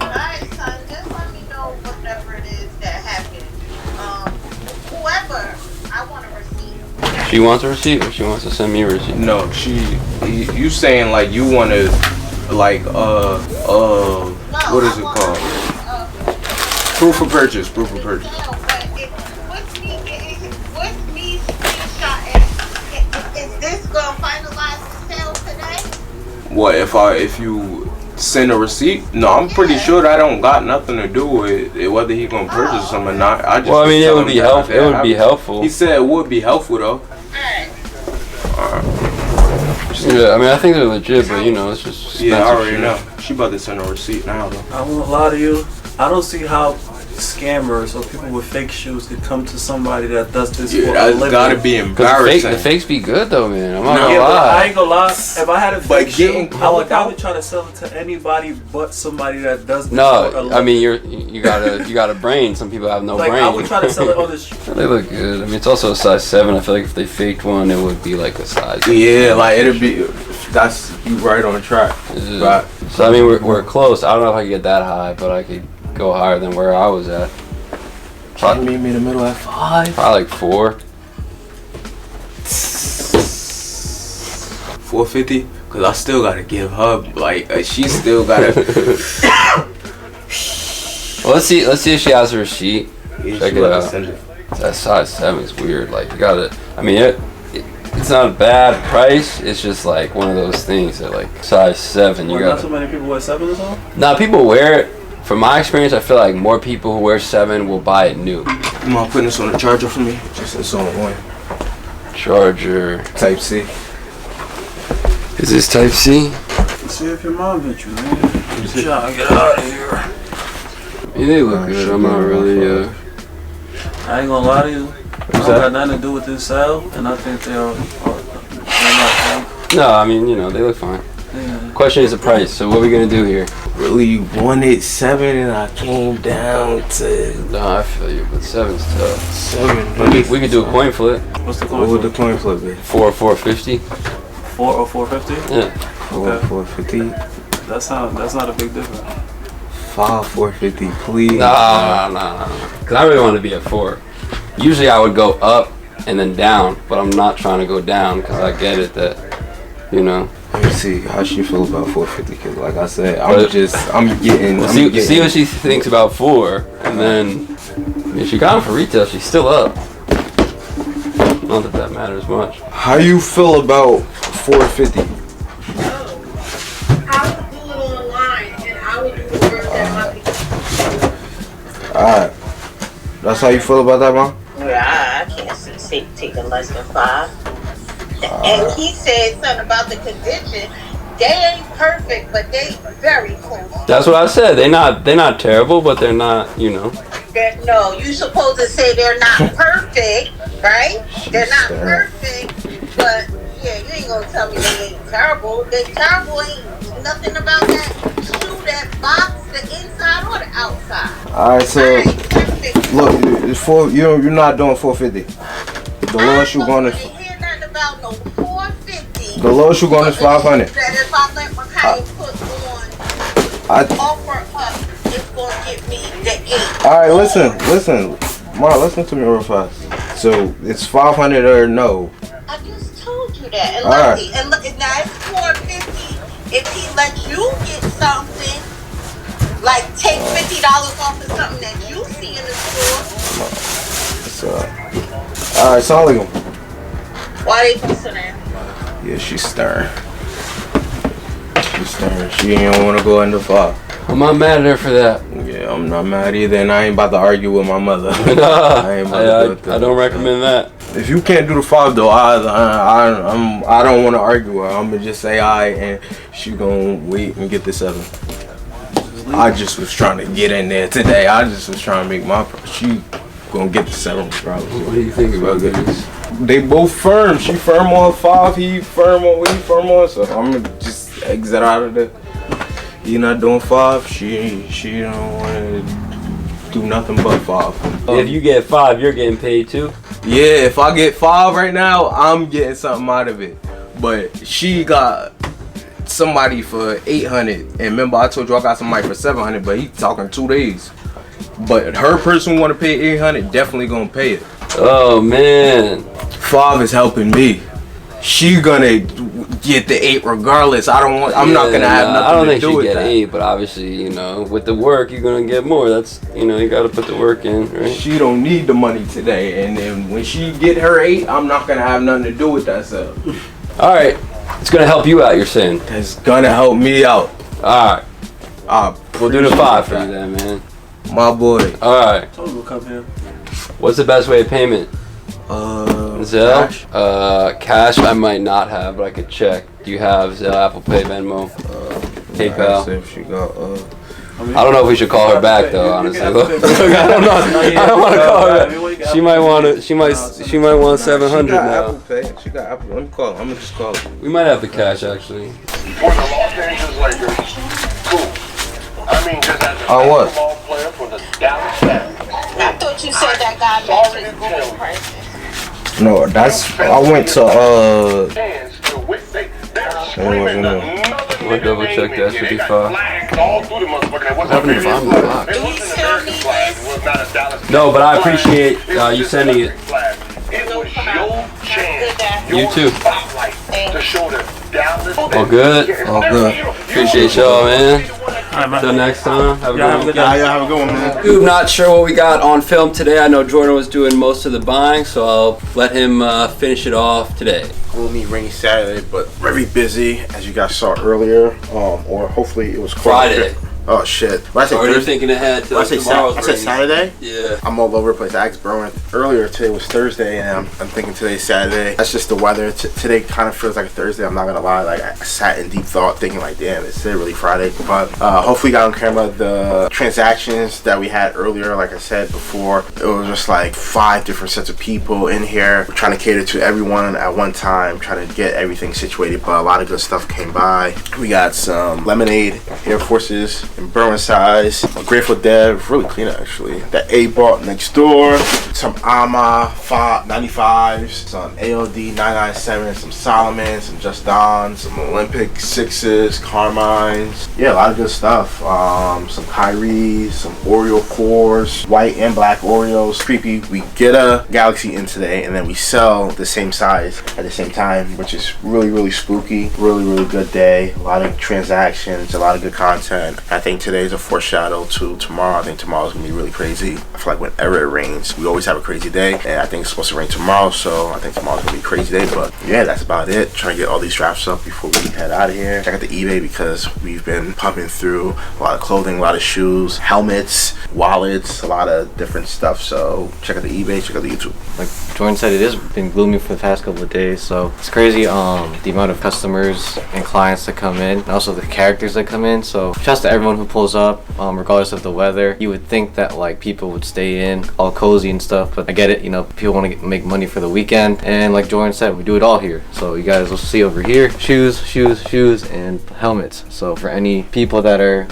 Alright, son, just let me know whatever it is that happened. Whoever, I want a receipt. she wants a receipt, or she wants to send me a receipt. No, you saying like you want to like what is it called? Proof of purchase. No, but what's me screenshotting? Is this gonna finalize the sale today? What if you send a receipt? No, I'm pretty sure that don't got nothing to do with it, whether he gonna purchase them or not. I just well, I mean, it would be helpful. It would be helpful. He said it would be helpful though. Yeah, I mean, I think they're legit, but you know, it's just yeah. I already know. She about to send a receipt now though. I won't lie to you. I don't see how scammers or people with fake shoes could come to somebody that does this for a living. That's gotta be embarrassing. The fakes be good though, man. I'm not gonna lie. I ain't gonna lie. If I had a fake shoe, I would try to sell it to anybody but somebody that does this for a living. I mean, you got a brain. Some people have no brain. I would try to sell it on this. They look good. I mean, it's also a size 7. I feel like if they faked one, it would be like a size. Yeah, like it'd be. That's you right on track. Right. So I mean, we're close. I don't know if I could get that high, but I could go higher than where I was at. Probably meet me in the middle at 5. Probably like 4. 450, cause I still gotta give her like she still gotta. Well, let's see if she has her receipt. Yeah, check it out. That size 7 is weird. Like you gotta. I mean, It's not a bad price. It's just like one of those things that like size 7. You got. Not so many people wear 7s on. Nah, people wear it. From my experience, I feel like more people who wear 7 will buy it new. You mind putting this on the charger for me? Just it's on one. Charger. Type C. Is this Type C? Let's see if your mom hit you, man. Trying to get out of here. Yeah, they look good. I'm not really. I ain't gonna lie to you. It don't got nothing to do with this sale, and I think they're not. No, I mean, you know, they look fine. Yeah. Question is the price. So what are we gonna do here? Really wanted 7, and I came down to. No, I feel you, but 7's tough. 7. We could do a coin flip. What's the coin What flip? would the coin flip be? 4 or 450. 4 or 450? Yeah. 4 or 450. That's not a big difference. 5 450, please. Nah. Cause I really want to be at 4. Usually I would go up and then down, but I'm not trying to go down because I get it that, you know. Let me see how she feel about 450. Cause like I said, I'm getting. See what she thinks about 4, and then if she got them for retail, she's still up. Not that matters much. How you feel about 450? I would do it online, and I would do the work that my Alright. That's how you feel about that, Mom? Yeah, I can't see taking less than 5. And he said something about the condition. They ain't perfect, but they very close. That's what I said. They're not terrible, but they're not, you know. No, you supposed to say they're not perfect, right? They're not perfect, but yeah, you ain't gonna tell me they ain't terrible. They terrible ain't nothing about that shoe, that box, the inside or the outside. Alright, so look, you're not doing 450. The lowest you going is. About no 450. The lowest you going is 500. That if I let Makai put on offer up, it's gonna give me the 8. Alright, listen. Mara, listen to me real fast. So it's 500 or no. I just told you that. And Alright. and look, now it's 450. If he lets you get something, like take $50 off of something that you see in the store. Alright, Assalamu alaikum. Why they considering? Yeah, she's stern. She ain't want to go under 5. I'm not mad at her for that. Yeah, I'm not mad either, and I ain't about to argue with my mother. I don't recommend that. If you can't do the 5 though, I don't want to argue with her. I'm gonna just say and she gonna wait and get the 7. I just was trying to get in there today. I just was trying to make she gonna get the 7 regardless. What do you think about this? They both firm. She firm on 5. He firm on. So I'm gonna just exit out of there. He not doing 5. She don't want to do nothing but 5. If you get 5, you're getting paid too. Yeah, if I get 5 right now, I'm getting something out of it. But she got somebody for 800, and remember I told you I got somebody for 700, but he talking 2 days. But her person want to pay 800, definitely gonna pay it. Oh man, 5 is helping me. She gonna get the 8 regardless. I'm not gonna have nothing to do with that. I don't think she get 8, but obviously, you know, with the work, you're gonna get more. That's, you know, you gotta put the work in, right? She don't need the money today, and then when she get her 8, I'm not gonna have nothing to do with that stuff. All right, it's gonna help you out. You're saying it's gonna help me out. All right, we'll do the 5 for you then, man. My boy. All right. What's the best way of payment? Zelle? Cash I might not have, but I could check. Do you have Zelle, Apple Pay, Venmo, PayPal? If she got, I don't know if we should call her back though, honestly. I don't know. I don't want to call her back. She might want to. She might want 700 now. Apple Pay. She got Apple. Let me call her. I'm gonna just call her. We might have the cash actually. For the Los Angeles Lakers, cool. I mean, just as a basketball player for the Dallas Mavericks. I thought you said that guy mentioned Google prices. No, I went to We'll double check that. Should be fine. No, but I appreciate you sending it. You too. All good. All good. Appreciate y'all, man. Until next time. Have a good one. Yeah, have a good one, man. Dude, not sure what we got on film today. I know Jordan was doing most of the buying, so I'll let him finish it off today. Gloomy, rainy Saturday, but very busy, as you guys saw earlier. Or hopefully it was Friday. Oh shit! When I say already thinking ahead to I say Saturday. Yeah. I'm all over the place. I asked Berwin earlier. Today was Thursday, and I'm thinking today's Saturday. That's just the weather. Today kind of feels like a Thursday. I'm not gonna lie. Like I sat in deep thought, thinking like, damn, it's really Friday. But hopefully, got on camera the transactions that we had earlier. Like I said before, it was just like 5 different sets of people in here. We're trying to cater to everyone at one time, trying to get everything situated. But a lot of good stuff came by. We got some Lemonade Air Forces in Berwin size, a Grateful Dead, really clean actually. That A bought next door, some AMA 95s, some AOD 997, some Solomon, some Just Don, some Olympic 6s, Carmines. Yeah, a lot of good stuff. Some Kyries, some Oreo 4s, white and black Oreos. Creepy. We get a Galaxy in today and then we sell the same size at the same time, which is really spooky. Really good day. A lot of transactions, a lot of good content. I think today is a foreshadow to tomorrow. I think tomorrow's gonna be really crazy. I feel like whenever it rains, we always have a crazy day, and I think it's supposed to rain tomorrow, so I think tomorrow's gonna be a crazy day. But yeah, that's about it. Trying to get all these drafts up before we head out of here. Check out the eBay because we've been pumping through a lot of clothing, a lot of shoes, helmets, wallets, a lot of different stuff. So check out the eBay, check out the YouTube. Like Jordan said, it has been gloomy for the past couple of days, so it's crazy the amount of customers and clients that come in, and also the characters that come in. So shouts to everyone who pulls up, regardless of the weather. You would think that like people would stay in all cozy and stuff, but I get it, you know, people want to make money for the weekend, and like Jordan said, we do it all here. So you guys will see over here shoes, and helmets. So for any people that are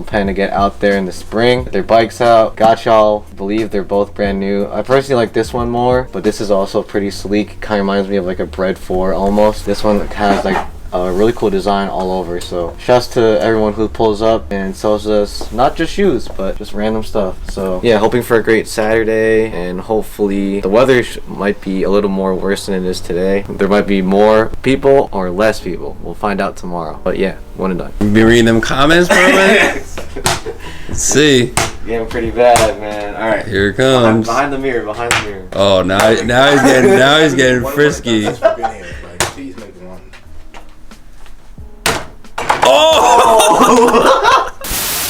planning to get out there in the spring, get their bikes out, got y'all. I believe they're both brand new. I personally like this one more, but this is also pretty sleek. Kind of reminds me of like a Bread 4 almost. This one has like a really cool design all over. So shouts to everyone who pulls up and sells us not just shoes but just random stuff. So yeah, hoping for a great Saturday, and hopefully the weather might be a little more worse than it is today. There might be more people or less people. We'll find out tomorrow. But yeah, one and done. You be reading them comments, bro, man? Let's see. Getting pretty bad, man. All right, here it comes. Behind the mirror. Oh, now he's getting frisky. Oh!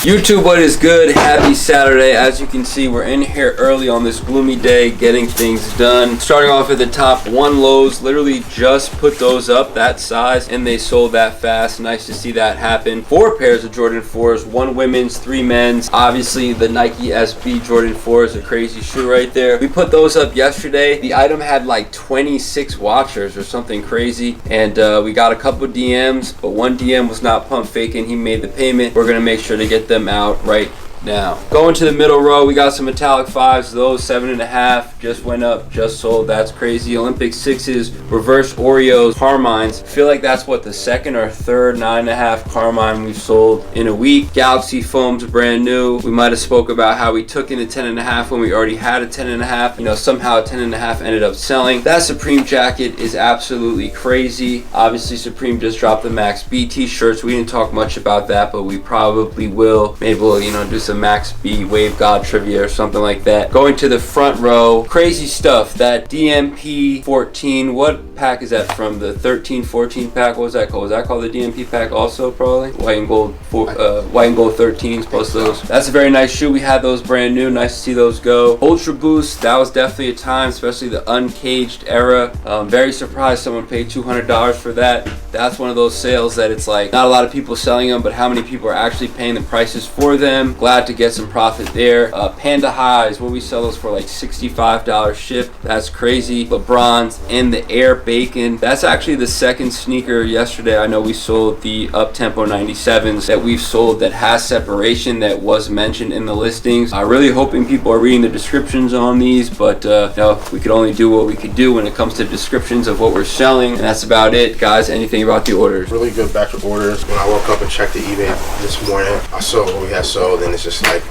YouTube, what is good? Happy Saturday. As you can see, we're in here early on this gloomy day getting things done. Starting off at the top, one Lowe's literally just put those up that size and they sold that fast. Nice to see that happen. 4 pairs of Jordan 4s, 1 women's, 3 men's. Obviously the Nike SB Jordan 4 is a crazy shoe right there. We put those up yesterday. The item had like 26 watchers or something crazy, and we got a couple DMs, but one DM was not pump faking. He made the payment. We're gonna make sure to get them out right now. Going to the middle row, we got some metallic 5s. Those 7.5 just went up, just sold. That's crazy. Olympic 6s, reverse Oreos, Carmines. I feel like that's what the second or third 9.5 Carmine we've sold in a week. Galaxy foams, brand new. We might have spoke about how we took in a 10.5 when we already had a 10.5. You know, somehow a 10.5 ended up selling. That Supreme jacket is absolutely crazy. Obviously Supreme just dropped the Max B t-shirts. We didn't talk much about that, but we probably will. Maybe we'll, you know, do some Max B Wave God trivia or something like that. Going to the front row, crazy stuff. That DMP 14, what pack is that from? The 13-14 pack? What was that called? Was that called the DMP pack also? Probably white and gold 13s plus those. That's a very nice shoe. We had those brand new. Nice to see those go. Ultra Boost, that was definitely a time, especially the uncaged era. Very surprised someone paid $200 for that. That's one of those sales that it's like not a lot of people selling them, but how many people are actually paying the prices for them. Glad to get some profit there. Panda Highs, what we sell those for like $65 shipped. That's crazy. LeBron's and the Air Bacon. That's actually the second sneaker yesterday. I know we sold the Uptempo 97s that we've sold that has separation that was mentioned in the listings. Really hoping people are reading the descriptions on these, but you know, we could only do what we could do when it comes to descriptions of what we're selling, and that's about it. Guys, anything about the orders? Really good batch of orders. When I woke up and checked the eBay this morning, I saw what we had sold, and it's just just like,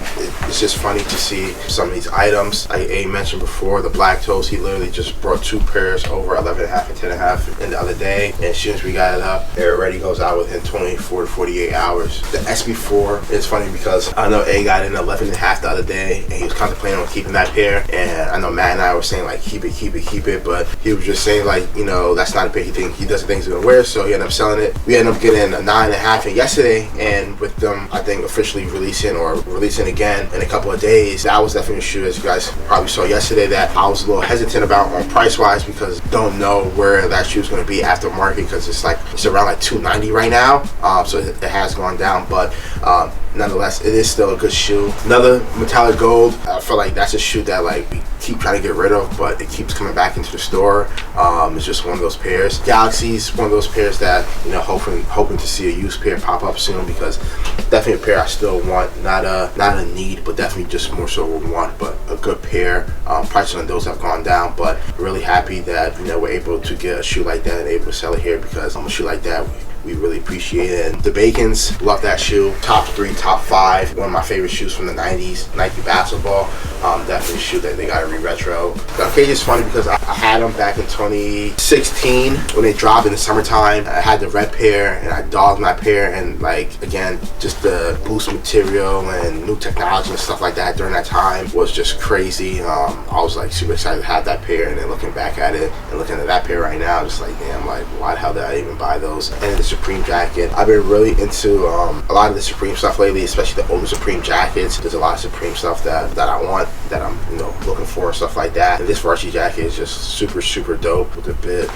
it's just funny to see some of these items. Like A mentioned before, the black toes, he literally just brought 2 pairs over 11.5 and 10.5 in the other day. And as soon as we got it up, it already goes out within 24 to 48 hours. The SB4 is funny because I know A got in 11.5 the other day, and he was contemplating on keeping that pair. And I know Matt and I were saying like, keep it, but he was just saying like, you know, that's not a pair he doesn't think he's gonna wear, so he ended up selling it. We ended up getting a 9.5 in yesterday, and with them, I think officially releasing again in a couple of days, that was definitely a shoe, as you guys probably saw yesterday, that I was a little hesitant about on price wise, because don't know where that shoe is going to be after market, because it's around like $290 right now. So it has gone down, but nonetheless, it is still a good shoe. Another metallic gold, I feel like that's a shoe that like we keep trying to get rid of, but it keeps coming back into the store. It's just one of those pairs. Galaxy's one of those pairs that, you know, hoping to see a used pair pop up soon, because definitely a pair I still want, not a need, but definitely just more so a want, but a good pair. Prices on those have gone down, but really happy that, you know, we're able to get a shoe like that and able to sell it here, because a shoe like that we really appreciate it. And the Bacons, love that shoe. Top 3, top 5, one of my favorite shoes from the 90s, Nike basketball. Definitely a shoe that they got to re-retro. The occasion is funny because I had them back in 2016 when they dropped in the summertime. I had the red pair and I dogged my pair, and like, again, just the boost material and new technology and stuff like that during that time was just crazy. I was like super excited to have that pair, and then looking back at it and looking at that pair right now, just like, damn, like, why the hell did I even buy those? And the Supreme jacket, I've been really into a lot of the Supreme stuff lately, especially the older Supreme jackets. There's a lot of Supreme stuff that I want, that I'm, you know, looking for and stuff like that. And this varsity jacket is just super dope, with the big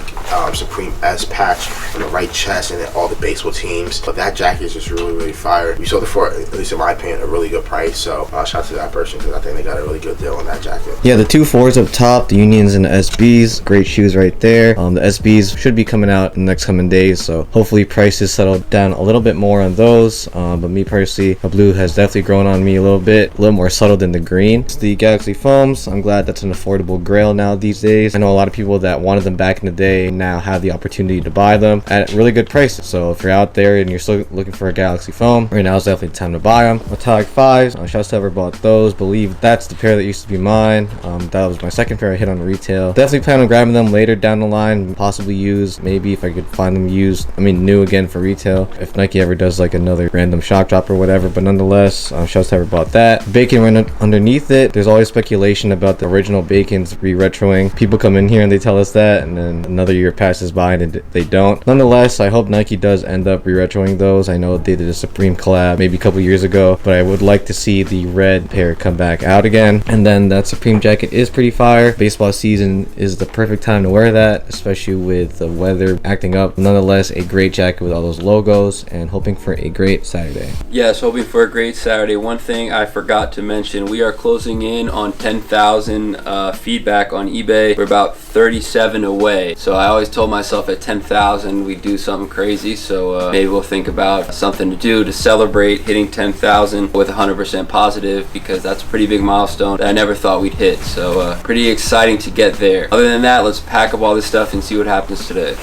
Supreme S patch on the right chest and then all the baseball teams. But that jacket is just really fire. We sold it for, at least in my opinion, a really good price. So shout out to that person, because I think they got a really good deal on that jacket. Yeah, the 2 4s up top, the Unions and the SBs, great shoes right there. The SBs should be coming out in the next coming days, so hopefully prices settle down a little bit more on those. But me personally, the blue has definitely grown on me a little more subtle than the green. It's the Galaxy foams. I'm glad that's an affordable grail now these days. I know a lot of people that wanted them back in the day now have the opportunity to buy them at really good prices. So if you're out there and you're still looking for a Galaxy foam, right now is definitely the time to buy them. Metallic 5s, shouts to whoever bought those. Believe that's the pair that used to be mine. That was my second pair I hit on retail. Definitely plan on grabbing them later down the line, possibly used, maybe if I could find them used, new again for retail, if Nike ever does like another random shock drop or whatever. But nonetheless, shouts to whoever bought that. Bacon right underneath it. There's always speculation about the original Bacons re-retroing. People come in here and they tell us that, and then another year passes by and they don't. Nonetheless, I hope Nike does end up re-retroing those. I know they did a Supreme collab maybe a couple years ago, but I would like to see the red pair come back out again. And then that Supreme jacket is pretty fire. Baseball season is the perfect time to wear that, especially with the weather acting up. Nonetheless, a great jacket with all those logos, and hoping for a great Saturday. Yes, hoping for a great Saturday. One thing I forgot to mention, we are closing in on 10,000 feedback on eBay. We're about 37 away. So I always told myself at 10,000 we'd do something crazy. So maybe we'll think about something to do to celebrate hitting 10,000 with 100% positive, because that's a pretty big milestone that I never thought we'd hit. So pretty exciting to get there. Other than that, let's pack up all this stuff and see what happens today.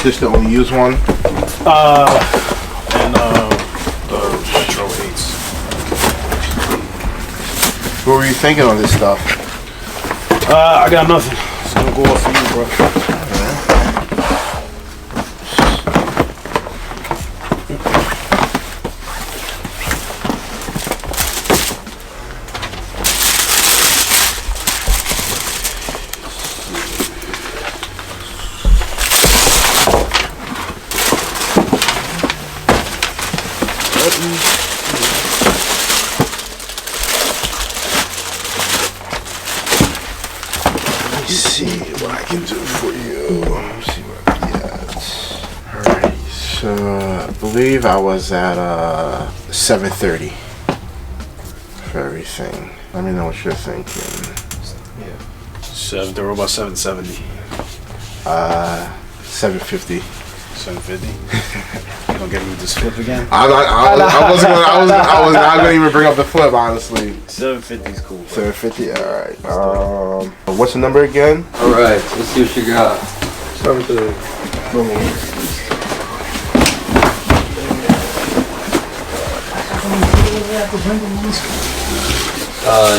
This the only used one? And the Retro 8s. What were you thinking on this stuff? I got nothing. It's gonna go off for you, bro. See what I can do for you. Let's see what I get. Alright, so I believe I was at 730 for everything. Let me know what you're thinking. Yeah. They're about 770. 750. 750. You gonna get me with this flip again? I was not gonna even bring up the flip, honestly. 750 is cool. 750. All right. What's the number again? All right. Let's see what you got. Start with the normal one.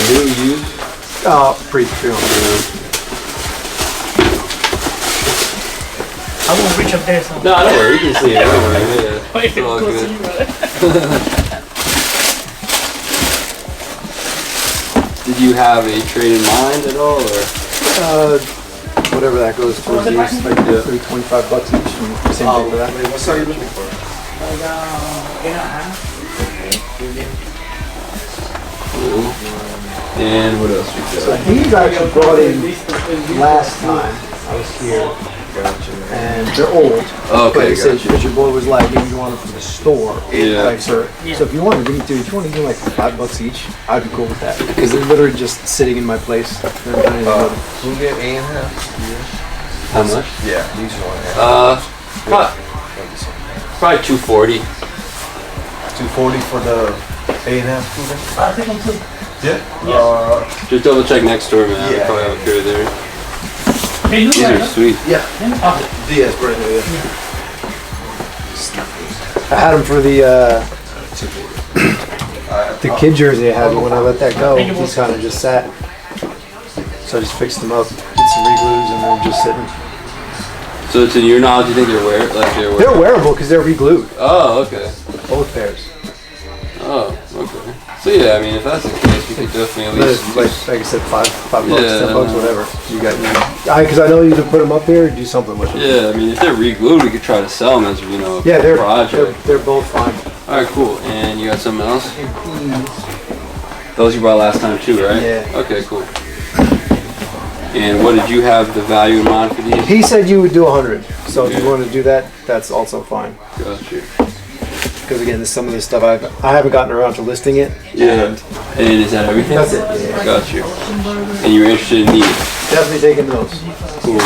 New use. Pre-filled. I won't reach up there. So. No, don't worry. You can see it. Don't worry. Yeah. It's all good. Did you have a trade in mind at all, or? Whatever that goes towards these, like $25 each. And same thing for that. What size are you looking for? Cool. And what else we got? So these I actually brought in last time I was here. Gotcha. And they're old. Okay, but it says, gotcha. but your boy was like, you want them from the store. Yeah. Like, sir. So if you want to give me, dude, if you want to give me like $5 each, I'd be cool with that. Because they're literally just sitting in my place. Who get 8.5? How much? Yeah, these are Probably 240. 240 for the 8.5 Cougar? I'll take them too. Yeah. Just double check next door, man. Yeah. We probably have a pair there. Hey, These are sweet. Yeah. Oh. DS brand new, yeah. I had them for the kid jersey I had, but when I let that go, he's kind of just sat. So I just fixed them up, did some re-glues, and they're just sitting. So to your knowledge, you think they're wearable? They're wearable because they're re-glued. Oh, okay. Both pairs. Oh, okay. So yeah, I mean, if that's the case, we could definitely at least like I said, $5, Yeah. $10, whatever. You got me. Because I know you can put them up there and do something with them. Yeah, I mean, if they're re-glued, we could try to sell them as, a project. They're both fine. All right, cool. And you got something else? Those you brought last time too, right? Yeah. Okay, cool. And what did you have the value in mind for these? He said you would do 100. So if you want to do that, that's also fine. Gotcha. Because again, some of this stuff I haven't gotten around to listing it. Yeah. And is that everything? That's it. Yeah. Got you. And you're interested in these? Definitely taking those. Cool.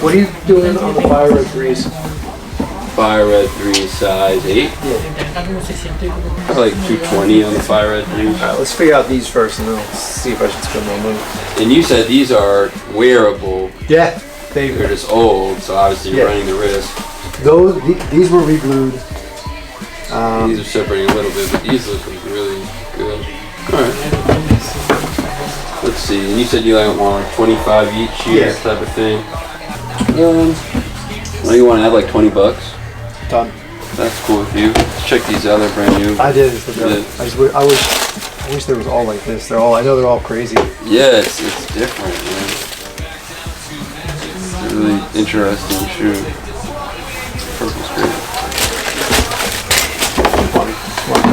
What are you doing on the Fire Red 3s? Fire Red 3 size 8? Yeah. Probably like 220 on the Fire Red 3. Alright, let's figure out these first and then we'll see if I should spend more money. And you said these are wearable. Yeah. They're just old, so obviously you're running the risk. These were re-glued. These are separating a little bit, but these look like really good. Alright. Let's see, and you said you like want like 25 each here, type of thing. What do you want to have, like $20? Done. That's cool with you. Let's check these out, they're brand new. I did. I wish there was all like this. I know they're all crazy. Yeah, it's different, man. It's a really interesting shoe. Purple's great.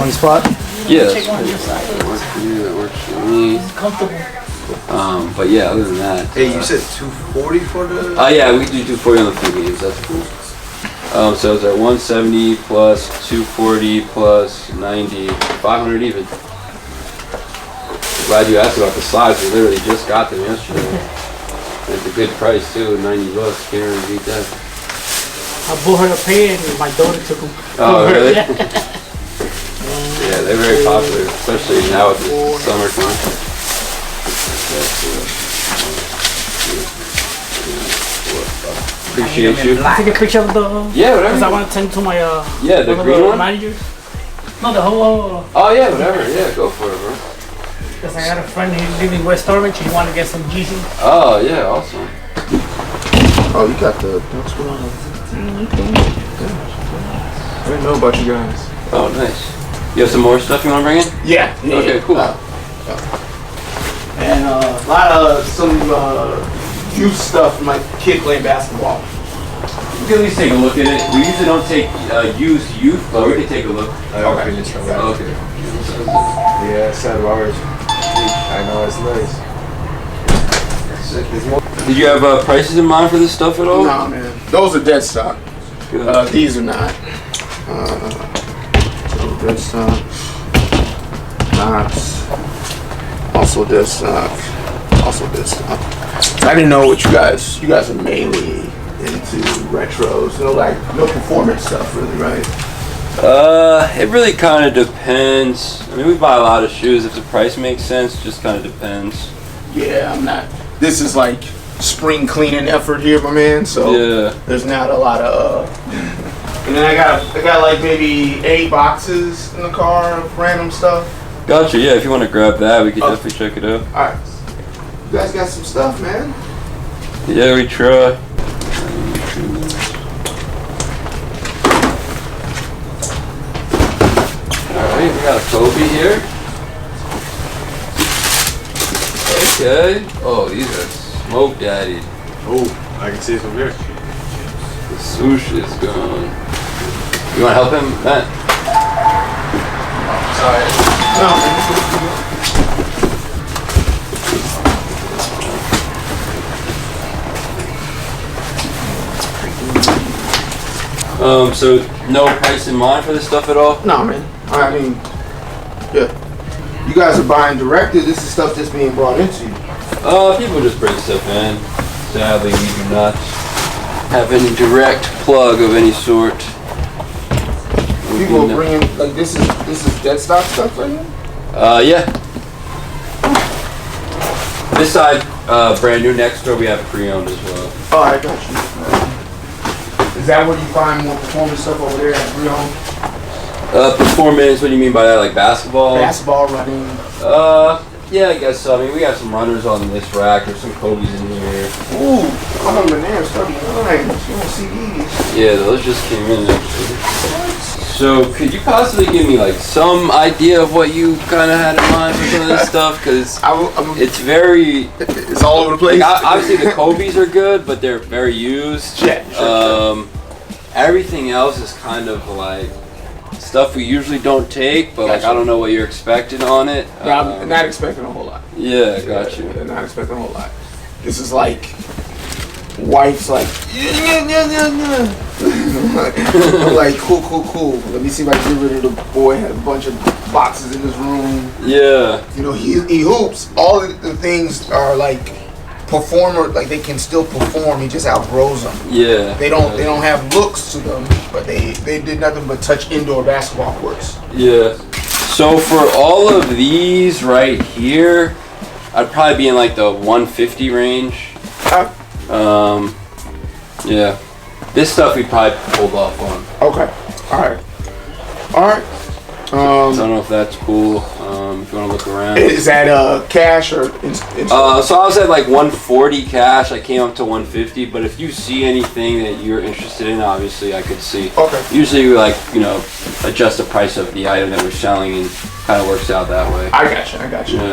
One spot? Yeah, that's cool. That works for you, that works for me. It's comfortable. But yeah, other than that. Hey, you said 240 for the? Oh yeah, we can do 240 on the free games, that's cool. So it's at 170 plus 240 plus 90, 500 even. Glad you asked about the size, we literally just got them yesterday. It's a good price too, $90, can't really beat that. I bought her a pair and my daughter took them. Oh really? Yeah, they're very popular, especially now with the summer time. Appreciate you. Take a picture of the. Yeah, whatever. Because I want to send to my. Yeah, the green one. Managers. No, the whole. Oh yeah, whatever. Yeah, go for it, bro. Because I got a friend who lives in West Orange. He want to get some GC. Oh yeah, awesome. Oh, you got the. What's going on? I didn't know about you guys. Oh, nice. You have some more stuff you want to bring in? Yeah. Okay, cool. And a lot of some youth stuff, my kid playing basketball. You can at least take a look at it. We usually don't take used youth, but we can take a look. Okay. Okay. Yeah, it's out of ours. I know, it's nice. Did you have prices in mind for this stuff at all? No, man. Those are dead stock. These are not. Dead stock. Not. Also dead stock. Also dead stock. I didn't know what you guys are mainly into retros? No, like no performance stuff, really, right? It really kind of depends. I mean, we buy a lot of shoes if the price makes sense. Just kind of depends. Yeah, I'm not. This is like spring cleaning effort here, my man. So yeah, there's not a lot of. And then I got like maybe 8 boxes in the car of random stuff. Gotcha. Yeah, if you want to grab that, we could definitely check it out. All right, you guys got some stuff, man. Yeah, we try. Alright, we got a Kobe here. Okay. Oh, these are Smoke Daddy. Oh, I can see it from here. The swoosh is gone. You want to help him, Matt? Oh, sorry. So no price in mind for this stuff at all? No, man. I mean, yeah. You guys are buying directly. This is stuff that's being brought into you. People just bring stuff in. Sadly, we do not have any direct plug of any sort. People are bringing, like, this is dead stock stuff right here? Yeah. This side, brand new. Next door, we have pre-owned as well. Oh, I got you. Is that where you find more performance stuff over there at pre-owned? Performance, what do you mean by that? Like basketball? Basketball, running. Yeah, I guess so. I mean, we got some runners on this rack. There's some Kobe's in here. Ooh, I'm on the there, starting line. You don't see these. Yeah, those just came in actually. So, could you possibly give me like some idea of what you kind of had in mind for some of this stuff? Because it's very... It's all over the place. Like, obviously, the Kobe's are good, but they're very used. Yeah, sure. Everything else is kind of like... stuff we usually don't take, but like I don't know what you're expecting on it. I'm not expecting a whole lot. Yeah, got you. Not expecting a whole lot. This is like wife's like I'm like cool. Let me see if I can get rid of the boy. Had a bunch of boxes in his room. Yeah. You know he hoops. All of the things are like performer, like they can still perform. He just outgrows them. Yeah. They don't have looks to them, but they did nothing but touch indoor basketball courts. Yeah. So for all of these right here, I'd probably be in like the 150 range. Yeah. This stuff we probably pulled off on. Okay. All right. I don't know if that's cool. If you want to look around. Is that cash or? So I was at like 140 cash. I came up to 150. But if you see anything that you're interested in, obviously I could see. Okay. Usually we adjust the price of the item that we're selling and kind of works out that way. I got you.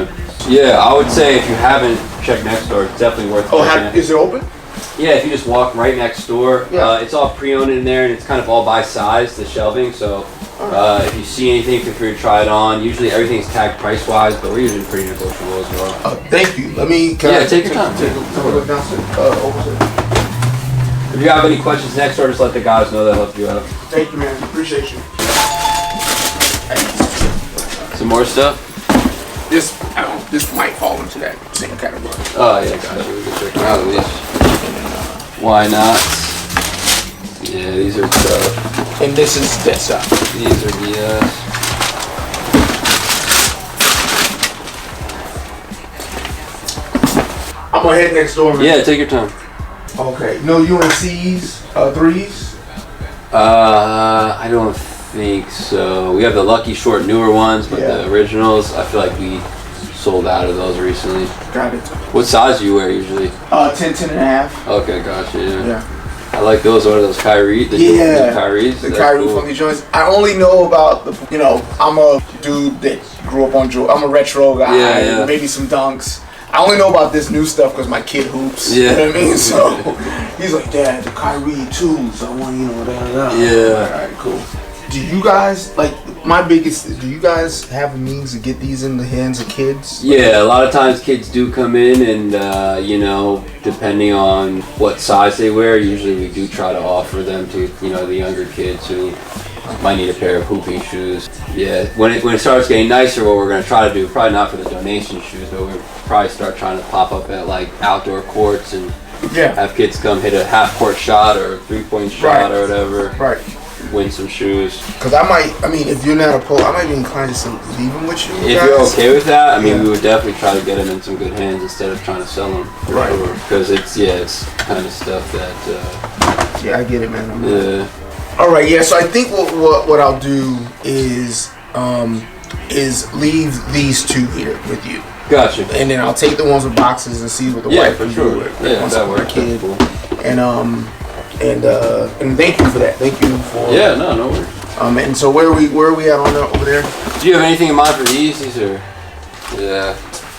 Yeah, I would say if you haven't checked next door, it's definitely worth checking. Is it open? Yeah, if you just walk right next door, it's all pre-owned in there, and it's kind of all by size, the shelving. So if you see anything, feel free to try it on. Usually everything's tagged price-wise, but we're usually pretty negotiable as well. Thank you. Let me. Take your time. Take a look downstairs. If you have any questions next door, just let the guys know. They'll help you out. Thank you, man. Appreciate you. Some more stuff? This might fall into that same category. Oh yeah, gotcha. We can check them out at least. Why not? Yeah, these are tough. And this is dead stock. These are DS. I'm gonna head next door, man. Yeah, take your time. Okay. No UNC's, threes? I don't think so. We have the Lucky Short newer ones, but the originals, I feel like we sold out of those recently. Got it. What size do you wear usually? 10 and a half. Okay, gotcha. Yeah. I like those. What are those, Kyrie? The Kyries? The Kyrie funky joints. I only know about I'm a dude that grew up on I'm a retro guy. Yeah. Maybe some dunks. I only know about this new stuff because my kid hoops. Yeah. You know what I mean? So he's like, Dad, the Kyrie 2s. I want, da. Yeah. All right, cool. Do you guys, do you guys have a means to get these in the hands of kids? Yeah, a lot of times kids do come in and, depending on what size they wear, usually we do try to offer them to, the younger kids who might need a pair of hooping shoes. Yeah, when it starts getting nicer, what we're going to try to do, probably not for the donation shoes, but we'll probably start trying to pop up at like outdoor courts and Yeah. Have kids come hit a half-court shot or a three-point shot or whatever. Right. Win some shoes. Because I mean, if you're not a pro, I might be inclined to leave them with you. If you're okay with that, I mean, we would definitely try to get them in some good hands instead of trying to sell them. Right. Because it's kind of stuff that. Yeah, I get it, man. Yeah. All right. Yeah. So I think what I'll do is leave these two here with you. Gotcha. And then I'll take the ones with boxes and see what the wife can do with. Yeah, that works. Kid. Cool. And thank you for that. Thank you for. Yeah, no worries. And so where are we at on over there? Do you have anything in mind for these? These are, yeah.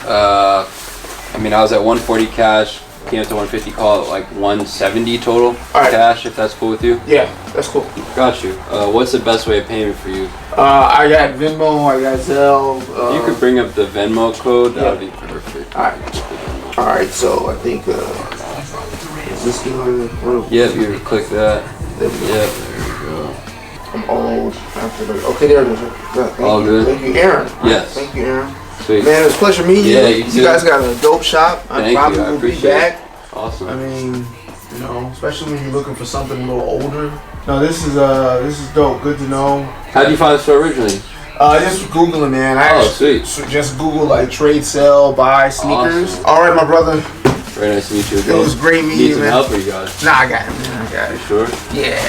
I mean, I was at 140 cash. Came up to 150. Call it like 170 total cash, if that's cool with you. Yeah, that's cool. Got you. What's the best way of payment for you? I got Venmo. I got Zelle. You could bring up the Venmo code. That would be perfect. All right. So I think is this good? Yeah, you click that. There we go. Yeah, there we go. I'm old. Okay, there it is. All good. Thank you, Aaron. Yes. Thank you, Aaron. Sweet. Man, it's a pleasure meeting you. Yeah, you too. You guys got a dope shop. Thank I probably you. I will appreciate be back. it. Awesome. I mean, you know, especially when you're looking for something a little older. No, this is dope. Good to know. How did you find the store originally? Just Googling, man. Sweet. Just Google like trade, sell, buy sneakers. Awesome. All right, my brother. Very nice to meet you again. It was great meeting Need you, some man. help or you got it? Nah, I got it, man. I got it. You sure? Yeah.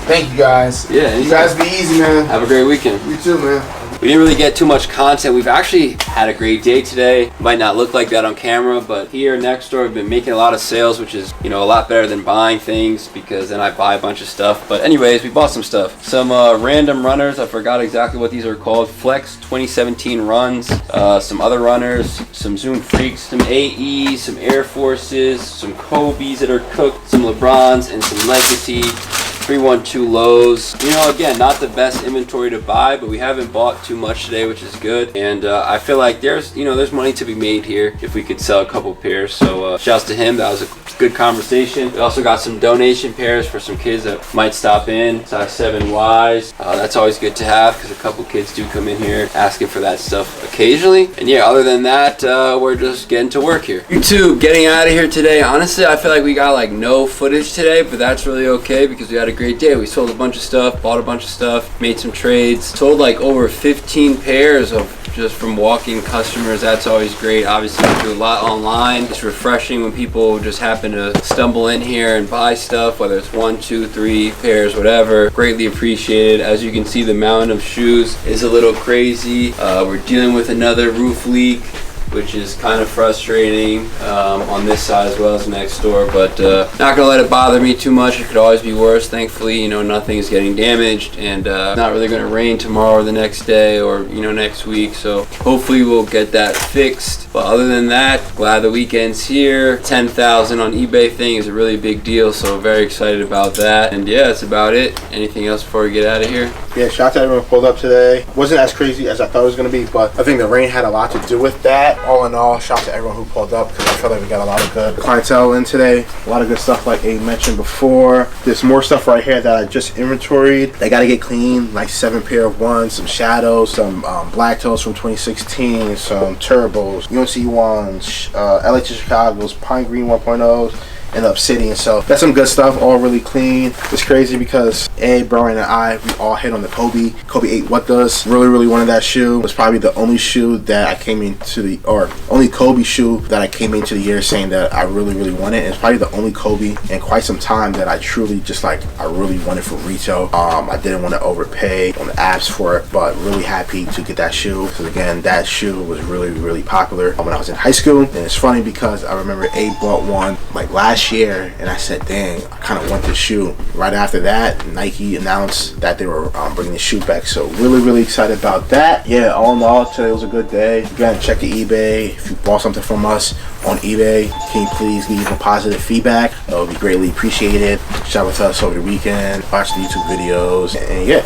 Thank you, guys. Yeah. You guys be easy, man. Have a great weekend. You too, man. We didn't really get too much content. We've actually had a great day today. Might not look like that on camera, but here next door we've been making a lot of sales, which is, you know, a lot better than buying things because then I buy a bunch of stuff. But anyways, we bought some stuff. Some random runners. I forgot exactly what these are called. Flex 2017 runs. Some other runners. Some Zoom Freaks. Some AEs. Some Air Forces. Some Kobe's that are cooked. Some LeBrons and some Legacy. 312 lows. You know, again, not the best inventory to buy, but we haven't bought too much today, which is good. And I feel like there's money to be made here if we could sell a couple pairs. So shouts to him. That was a good conversation. We also got some donation pairs for some kids that might stop in. Size 7Ys. That's always good to have because a couple kids do come in here asking for that stuff occasionally. And yeah, other than that, we're just getting to work here. YouTube, getting out of here today. Honestly, I feel like we got like no footage today, but that's really okay because we had a great day. We sold a bunch of stuff, bought a bunch of stuff, made some trades, sold like over 15 pairs of just from walk-in customers. That's always great. Obviously, we do a lot online. It's refreshing when people just happen to stumble in here and buy stuff, whether it's 1, 2, 3 pairs, whatever. Greatly appreciated. As you can see, the amount of shoes is a little crazy. We're dealing with another roof leak, which is kind of frustrating on this side as well as next door, but not gonna let it bother me too much. It could always be worse. Thankfully, you know, nothing is getting damaged, and not really gonna rain tomorrow or the next day or, you know, next week, so hopefully we'll get that fixed. But other than that, glad the weekend's here. 10,000 on eBay thing is a really big deal, so very excited about that. And yeah, that's about it. Anything else before we get out of here? Yeah, shout out to everyone who pulled up today. Wasn't as crazy as I thought it was gonna be, but I think the rain had a lot to do with that. All in all, shout out to everyone who pulled up because I feel like we got a lot of good clientele in today. A lot of good stuff like A mentioned before. There's more stuff right here that I just inventoried. They gotta get clean, like 7 pair of ones, some shadows, some black toes from 2016, some turbos, UNC ones, LA to Chicago's, Pine Green 1.0s, and the Obsidian. So that's some good stuff, all really clean. It's crazy because Brian and I, we all hit on the Kobe 8 What Does. Really wanted that shoe. It was probably the only shoe that I came into the, or only Kobe shoe that I came into the year saying that I really wanted. And it's probably the only Kobe in quite some time that I truly just like, I really wanted for retail. I didn't want to overpay on the apps for it, but really happy to get that shoe. Because again, that shoe was really popular when I was in high school. And it's funny because I remember bought one like last year, and I said, dang, I kind of want this shoe. Right after that, Nike announced that they were bringing the shoe back, so really excited about that. Yeah, all in all, today was a good day. Again, check the eBay. If you bought something from us on eBay, can you please leave a positive feedback? That would be greatly appreciated. Shop with us over the weekend, watch the YouTube videos, and yeah,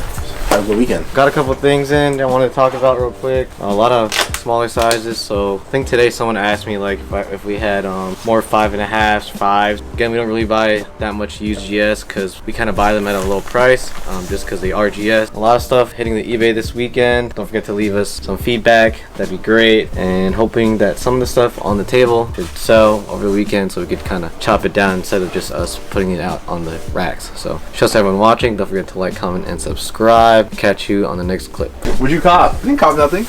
Have a good weekend. Got a couple things in I wanted to talk about real quick. A lot of smaller sizes. So I think today someone asked me like if we had more 5.5s, 5s. Again, we don't really buy that much used GS because we kind of buy them at a low price just because they are GS. A lot of stuff hitting the eBay this weekend. Don't forget to leave us some feedback. That'd be great. And hoping that some of the stuff on the table should sell over the weekend so we could kind of chop it down instead of just us putting it out on the racks. So shouts to everyone watching. Don't forget to like, comment, and subscribe. Catch you on the next clip. What'd you cop? Didn't cop nothing.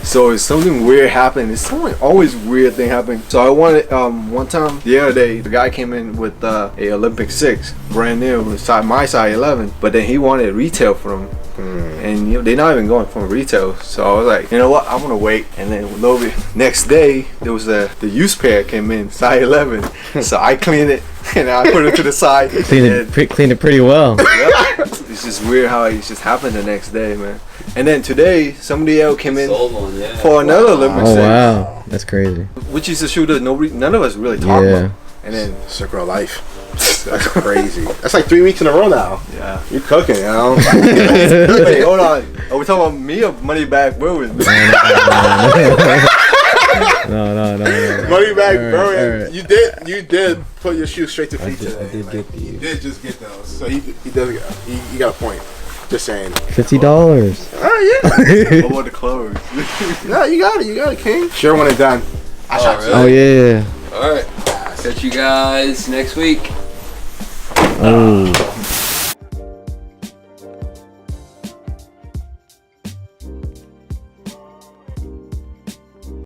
So something weird happened. It's something always weird thing happened. So I wanted one time the other day the guy came in with a Olympic 6 brand new, my size 11, but then he wanted retail from and they're not even going from retail. So I was like, you know what, I'm gonna wait. And then next day there was the used pair came in size 11. So I cleaned it and I put it to the side. Cleaned it pretty well. Yeah. It's just weird how it just happened the next day, man. And then today somebody else came in for another Olympic 6. Oh wow, that's crazy. Which is a shooter none of us really talk about. And then Circle of Life. That's crazy. That's like 3 weeks in a row now. Yeah. You're cooking, you know? Wait, hold on. Are we talking about me or money back Berwin? No. Money back Berwin. Right. You did put your shoes straight to feet today. I did get these. You did just get those. So he got a point. Just saying. $50. Oh yeah. I want the clothes. No, you got it, King. Sure when it's done. Oh yeah. Alright. Catch you guys next week. Oh.